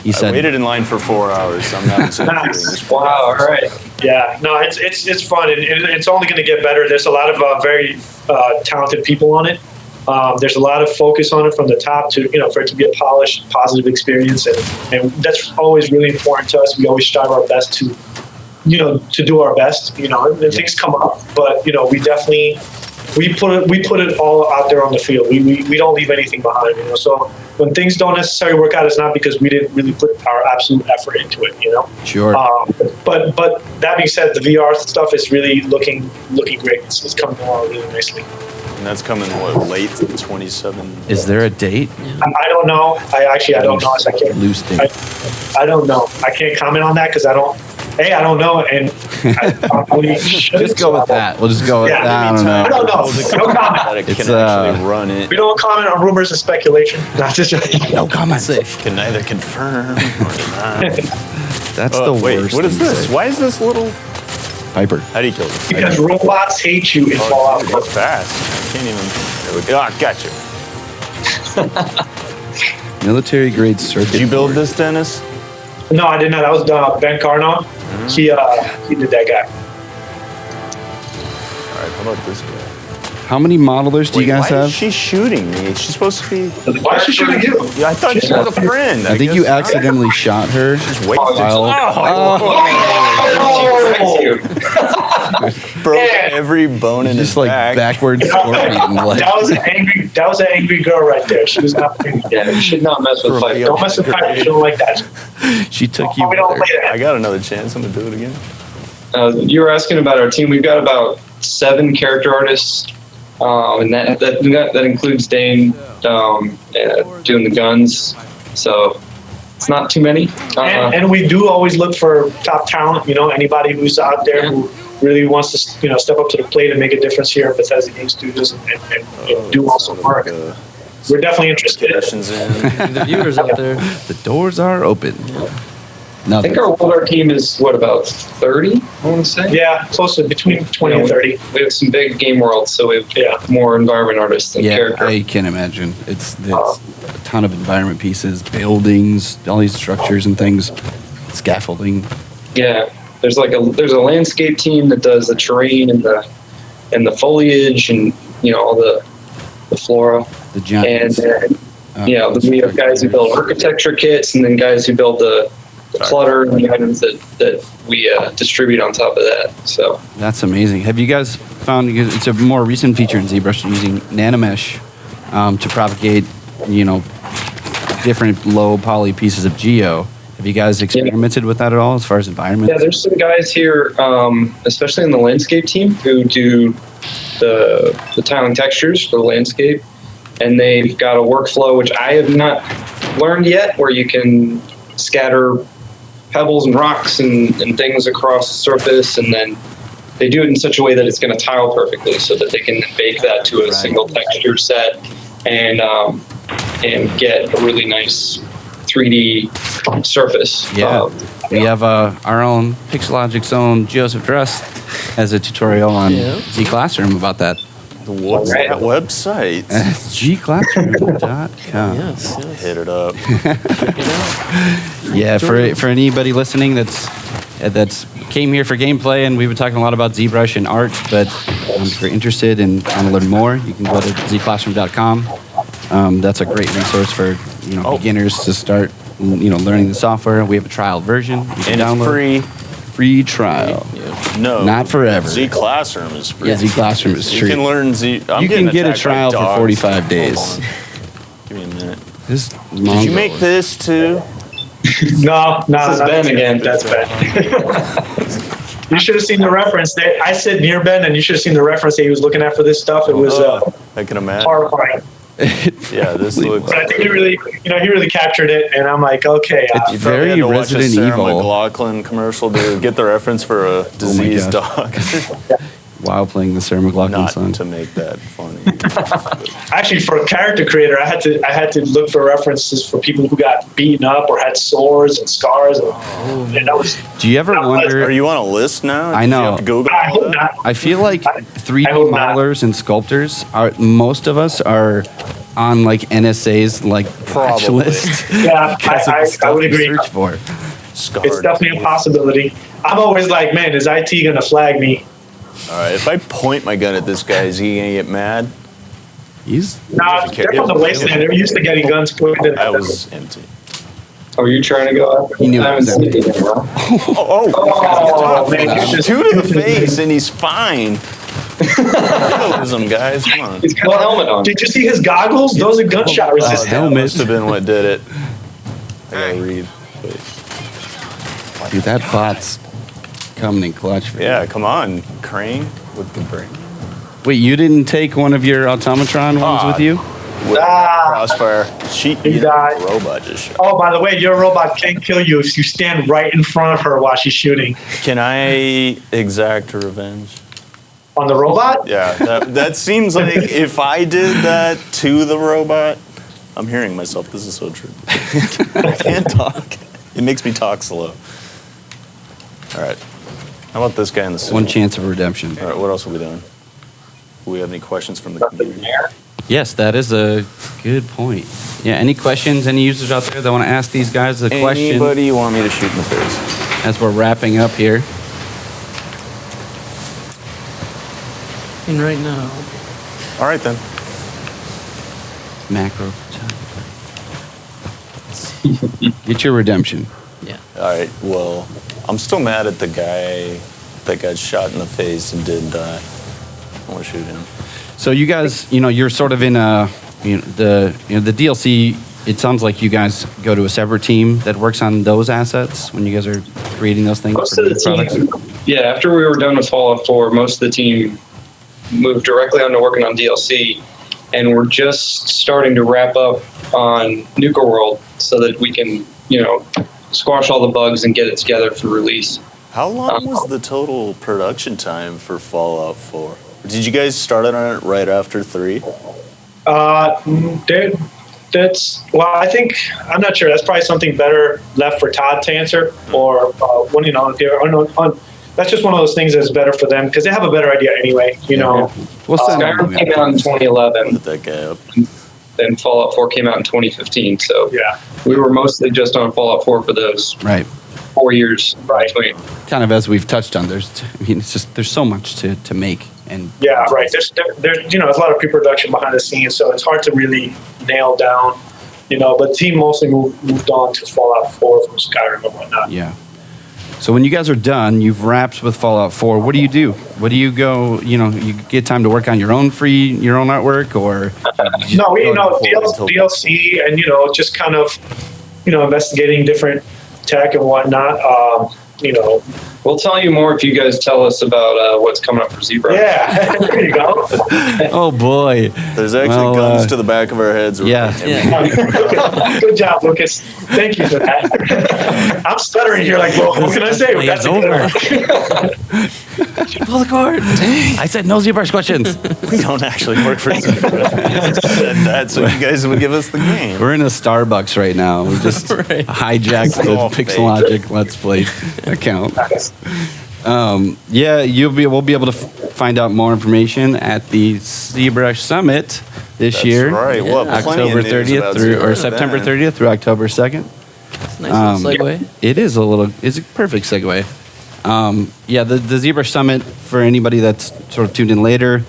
he said, I waited in line for 4 hours. I'm not exaggerating. Nice. Wow, all right. Yeah, no, it's fun, and it's only going to get better. There's a lot of very talented people on it. There's a lot of focus on it from the top to, for it to be a polished, positive experience, and that's always really important to us. We always strive our best to do our best, and things come up, but we definitely. We put it all out there on the field. We don't leave anything behind, So when things don't necessarily work out, it's not because we didn't really put our absolute effort into it, Sure. But that being said, the VR stuff is really looking great. It's coming along really nicely. And that's coming late 27. Is there a date? I don't know. I don't know. I can't. Loose date. I don't know. I can't comment on that because I don't know, and I probably should. Just go with that. We'll just go with that. I don't know. I don't know. No comment. It can actually run it. We don't comment on rumors and speculation. Not just No comment. Can neither confirm or deny. That's the wait, worst. what is thing to this? say. Why is this little Piper? How do you kill it? because robots hate you in Fallout. Dude, that's fast. I can't even. There we go. Ah, got you. Military grade circuit. Did you build board. this, Dennis? No, I did not. That was Ben Carno. He did that guy. All right, how about this guy? How many modelers do you guys why have? is she shooting me? She's supposed to be. Why is she shooting you? Yeah, I thought she was a friend. I think you accidentally shot her. Just wait. Broke every bone in his Just like back. backwards scorpion. Like, That was an angry girl right there. She was not. Yeah, you should not mess with Piper. Don't mess with Piper. She don't like that. she took you. We don't with her. play that. I got another chance. I'm gonna do it again. You were asking about our team. We've got about 7 character artists, and that includes Dane doing the guns. So it's not too many. And we do always look for top talent. Anybody who's out there who really wants to step up to the plate and make a difference here at Bethesda Game Studios and do awesome work. We're definitely interested. Sessions in. The viewers out there. The doors are open. I think our World Art team is, about 30, I want to say? Yeah, close to between 20 and 30. We have some big game worlds, so we have more environment artists than Yeah, character. I can imagine. It's a ton of environment pieces, buildings, all these structures and things, scaffolding. Yeah, there's a landscape team that does the terrain and the foliage and all the flora. The giants. And we have guys who build architecture kits, and then guys who build the clutter and the items that we distribute on top of that. So That's amazing. Have you guys found, it's a more recent feature in ZBrush, using nanomesh to propagate, different low poly pieces of geo. Have you guys experimented with that at all as far as environments? Yeah, there's some guys here, especially in the landscape team, who do the tiling textures for the landscape. And they've got a workflow, which I have not learned yet, where you can scatter pebbles and rocks and things across the surface, and then they do it in such a way that it's going to tile perfectly so that they can bake that to a single texture set and get a really nice 3D surface. Yeah, we have our own Pixologic's own Joseph Drust has a tutorial on Z Classroom about that. What's that website? gclassroom.com. Yes. Hit it up. Yeah, for anybody listening that's came here for gameplay, and we've been talking a lot about ZBrush and art, but if you're interested and want to learn more, you can go to zclassroom.com. That's a great resource for beginners to start learning the software. We have a trial version. You can download. Free trial. No, not forever. Z Classroom is free. Yeah, Z Classroom is free. You can learn Z. You can get a trial for 45 days. Give me a minute. Did you make this too? No, This is Ben again. That's Ben. You should have seen the reference. I sit near Ben, and you should have seen the reference that he was looking at for this stuff. It was I can imagine. horrifying. Yeah, this looks. But I think he really captured it, and I'm like, okay. It's very Resident Sarah Evil. McLachlan commercial to get the reference for a diseased dog. While playing the Sarah McLachlan Not song. to make that funny. Actually, for a character creator, I had to look for references for people who got beaten up or had sores and scars, and that was. Do you ever wonder? Are you on a list now? I know. You have to Google I hope not. I feel like 3D hope not. modelers and sculptors most of us are on like NSA's like watch Probably. list. Yeah, because of the I stuff would you agree. Search for. Scarred. It's definitely a possibility. I'm always like, man, is IT gonna flag me? All right, if I point my gun at this guy, is he gonna get mad? He's Nah, they're from the wasteland. They're used to getting guns pointed at I them. was empty. Oh, you're trying to go up? He knew I it haven't was seen empty. it yet, bro. Oh, man, you just Two to the face, and he's fine. Realism, guys, come on. He's got a helmet on. Did you see his goggles? Those are gunshot That resistant. helmet. must have been what did it. I gotta read. Wait. Dude, that bot's coming in clutch for you. Yeah, come on, Crane with the brain. Wait, you didn't take one of your automatron ones with you? With crossfire. She He died. robot just shot. Oh, by the way, your robot can't kill you if you stand right in front of her while she's shooting. Can I exact revenge? On the robot? Yeah, that seems like if I did that to the robot, I'm hearing myself. This is so true. I can't talk. It makes me talk slow. All right. How about this guy in the suit? One chance of redemption. All right, what else are we doing? Do we have any questions from the community? Yes, that is a good point. Yeah, any questions? Any users out there that want to ask these guys a question Anybody you want me to shoot in the face? as we're wrapping up here? And right now, All right, then. Macro. Get your redemption. yeah. All right, well, I'm still mad at the guy that got shot in the face and didn't die. I want to shoot him. So you guys, you're sort of in the DLC. It sounds like you guys go to a separate team that works on those assets when you guys are creating those things. Most for of the new products. team, yeah, after we were done with Fallout 4, most of the team moved directly onto working on DLC, and we're just starting to wrap up on Nuka World so that we can, squash all the bugs and get it together for release. How long was the total production time for Fallout 4? Did you guys start on it right after 3? I think, I'm not sure. That's probably something better left for Todd to answer, or that's just one of those things that's better for them because they have a better idea anyway. What's that? Skyrim came out in 2011, Put that guy up. and Fallout 4 came out in 2015. So Yeah. we were mostly just on Fallout 4 for those Right. 4 years between. Kind of as we've touched on. There's so much to make and Yeah, right. There's a lot of pre-production behind the scenes, so it's hard to really nail down. But the team mostly moved on to Fallout 4 from Skyrim and whatnot. Yeah. So when you guys are done, you've wrapped with Fallout 4. What do you do? What do you go? You get time to work on your own artwork, or No, DLC, and just kind of investigating different tech and whatnot. We'll tell you more if you guys tell us about what's coming up for ZBrush. Yeah, there you go. Oh boy, There's actually guns to the back of our heads. Yeah. Good job, Lucas. Thank you for that. I'm stuttering here like, well, what can I say? It's over. Pull the cord. I said no ZBrush questions. We don't actually work for ZBrush. Said that so you guys would give us the game. We're in a Starbucks right now. We just hijacked the all Pixologic Let's Play account. We'll be able to find out more information at the ZBrush Summit this year. Right. Well, plenty October of news 30th about through or ZBrush September then. 30th through October 2nd. Nice little segue. It is a perfect segue. The ZBrush Summit, for anybody that's sort of tuned in later,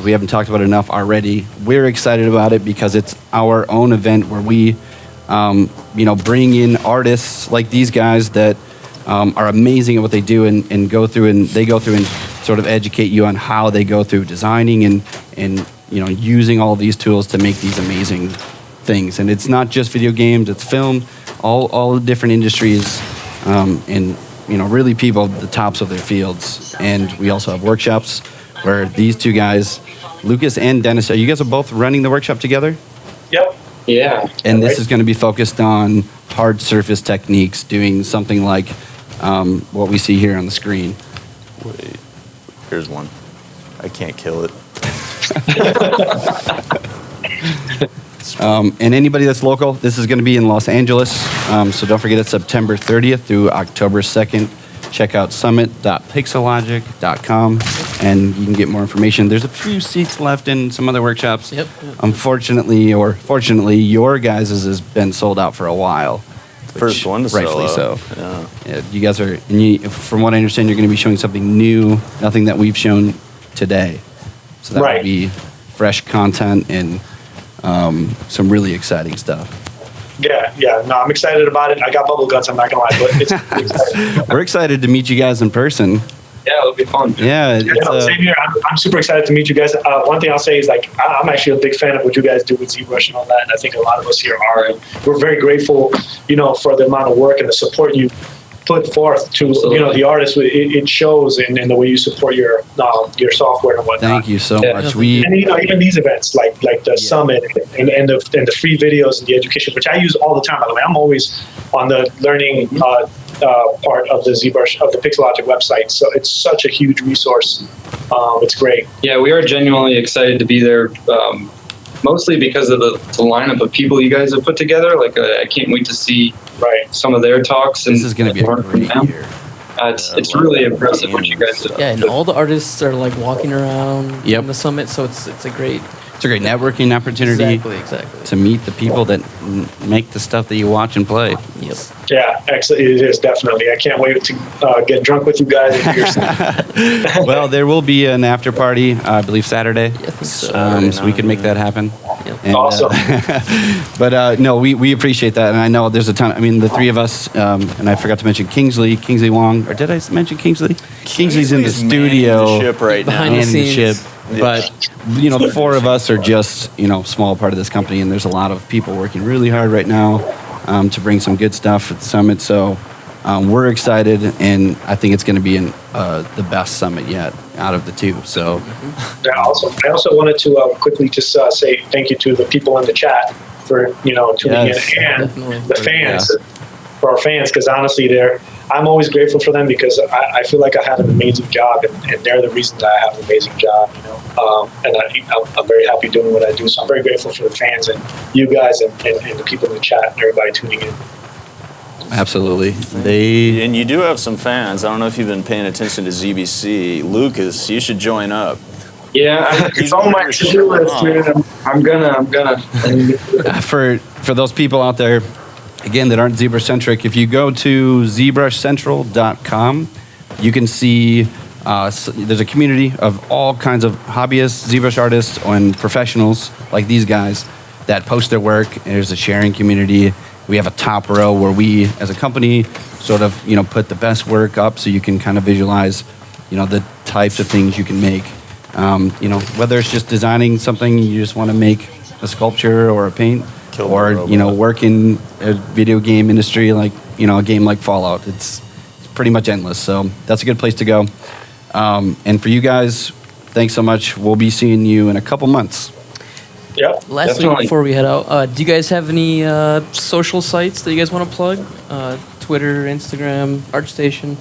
we haven't talked about it enough already. We're excited about it because it's our own event where we, bring in artists like these guys that are amazing at what they do and go through and sort of educate you on how they go through designing and using all these tools to make these amazing things. And it's not just video games; it's film, all the different industries, and really people at the tops of their fields. And we also have workshops where these two guys, Lucas and Dennis, you guys are both running the workshop together? Yep. Yeah. And this is going to be focused on hard surface techniques, doing something like what we see here on the screen. Wait, here's one. I can't kill it. And anybody that's local, this is going to be in Los Angeles. So don't forget it's September 30th through October 2nd. Check out summit.pixologic.com and you can get more information. There's a few seats left in some other workshops. Yep. Unfortunately, or fortunately, your guys' has been sold out for a while. First one to sell rightfully out. so. Yeah, you guys are, from what I understand, you're going to be showing something new, nothing that we've shown today. So that will be fresh content and some really exciting stuff. Yeah. No, I'm excited about it. I got bubble guts, I'm not going to lie, but it's exciting. We're excited to meet you guys in person. Yeah, it'll be fun. Yeah. Same here. I'm super excited to meet you guys. One thing I'll say is I'm actually a big fan of what you guys do with ZBrush and all that, and I think a lot of us here are. And we're very grateful, for the amount of work and the support you put forth to the artists. It shows in the way you support your software and whatnot. Thank you so much. And even these events like the summit and the free videos and the education, which I use all the time. By the way, I'm always on the learning part of the ZBrush of the Pixologic website. So it's such a huge resource. It's great. Yeah, we are genuinely excited to be there. Mostly because of the lineup of people you guys have put together. I can't wait to see some of their talks. And this is going to be a great year. It's really impressive what you guys do. Yeah, and all the artists are walking around in the summit, so it's a great networking opportunity. Exactly. To meet the people that make the stuff that you watch and play. Yep. Yeah, excellent. It is definitely. I can't wait to get drunk with you guys. Well, there will be an after party, I believe Saturday. Yeah, I think so. So we can make that happen. Yep. And, Awesome. But no, we appreciate that, and I know there's a ton. I mean, the three of us, and I forgot to mention Kingsley Wong, or did I mention Kingsley? Kingsley's in the studio, manning the ship right now. Behind the manning the ship. scenes. But the four of us are just small part of this company, and there's a lot of people working really hard right now to bring some good stuff at the summit. So we're excited, and I think it's going to be the best summit yet out of the two. So Yeah, awesome. I also wanted to quickly just say thank you to the people in the chat for tuning in, and Definitely. the fans, for our fans, because honestly, I'm always grateful for them because I feel like I have an amazing job, and they're the reason that I have an amazing job. And I'm very happy doing what I do. So I'm very grateful for the fans and you guys and the people in the chat and everybody tuning in. absolutely, And you do have some fans. I don't know if you've been paying attention to ZBC. Lucas, you should join up. Yeah, it's on my to-do list, man. I'm gonna. for those people out there, again, that aren't ZBrush centric, if you go to ZBrushCentral.com, you can see there's a community of all kinds of hobbyists, ZBrush artists, and professionals like these guys that post their work. And there's a sharing community, We have a top row where we, as a company, sort of, put the best work up so you can kind of visualize, the types of things you can make. Whether it's just designing something, you just want to make a sculpture or a paint, or, work in a video game industry like, a game like Fallout. It's pretty much endless. So that's a good place to go. And for you guys, thanks so much. We'll be seeing you in a couple months. Yep. Lastly, before we head out, do you guys have any social sites that you guys want to plug? Twitter, Instagram, ArtStation?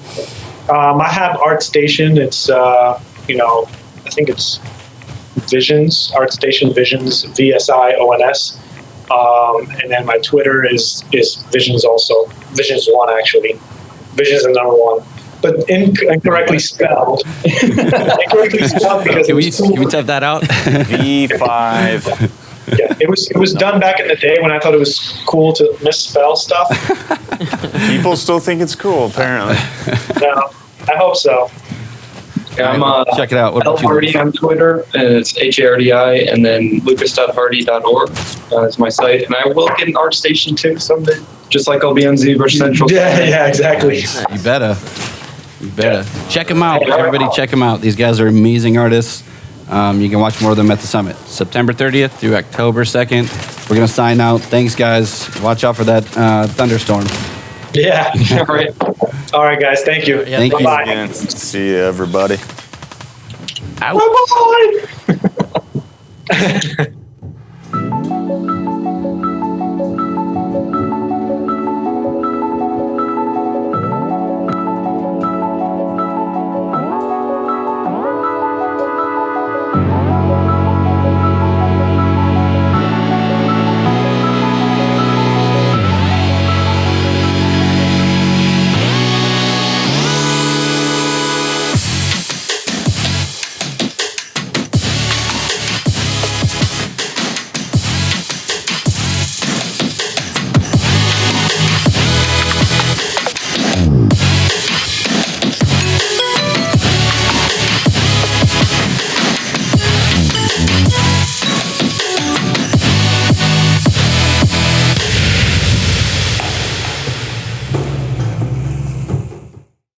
I have ArtStation. It's, I think it's Visions, ArtStation Visions, VSIONS. And then my Twitter is Visions also. Visions1, actually. Visions is number 1. But incorrectly spelled. Incorrectly spelled because can we type that out? V5. Yeah, it was done back in the day when I thought it was cool to misspell stuff. People still think it's cool, apparently. No, I hope so. Yeah, I'm check it out. What about you? Hardi on Twitter, and it's HARDI, and then lucas.hardy.org is my site. And I will get an ArtStation too someday, just like I'll be on ZBrush Central. Yeah, exactly. You better. Check them out. Everybody check them out. These guys are amazing artists. You can watch more of them at the summit. September 30th through October 2nd. We're going to sign out. Thanks, guys. Watch out for that thunderstorm. Yeah. All right, guys. Thank you. Yeah, Thank you. Bye-bye. Again, see you, everybody. Bye-bye.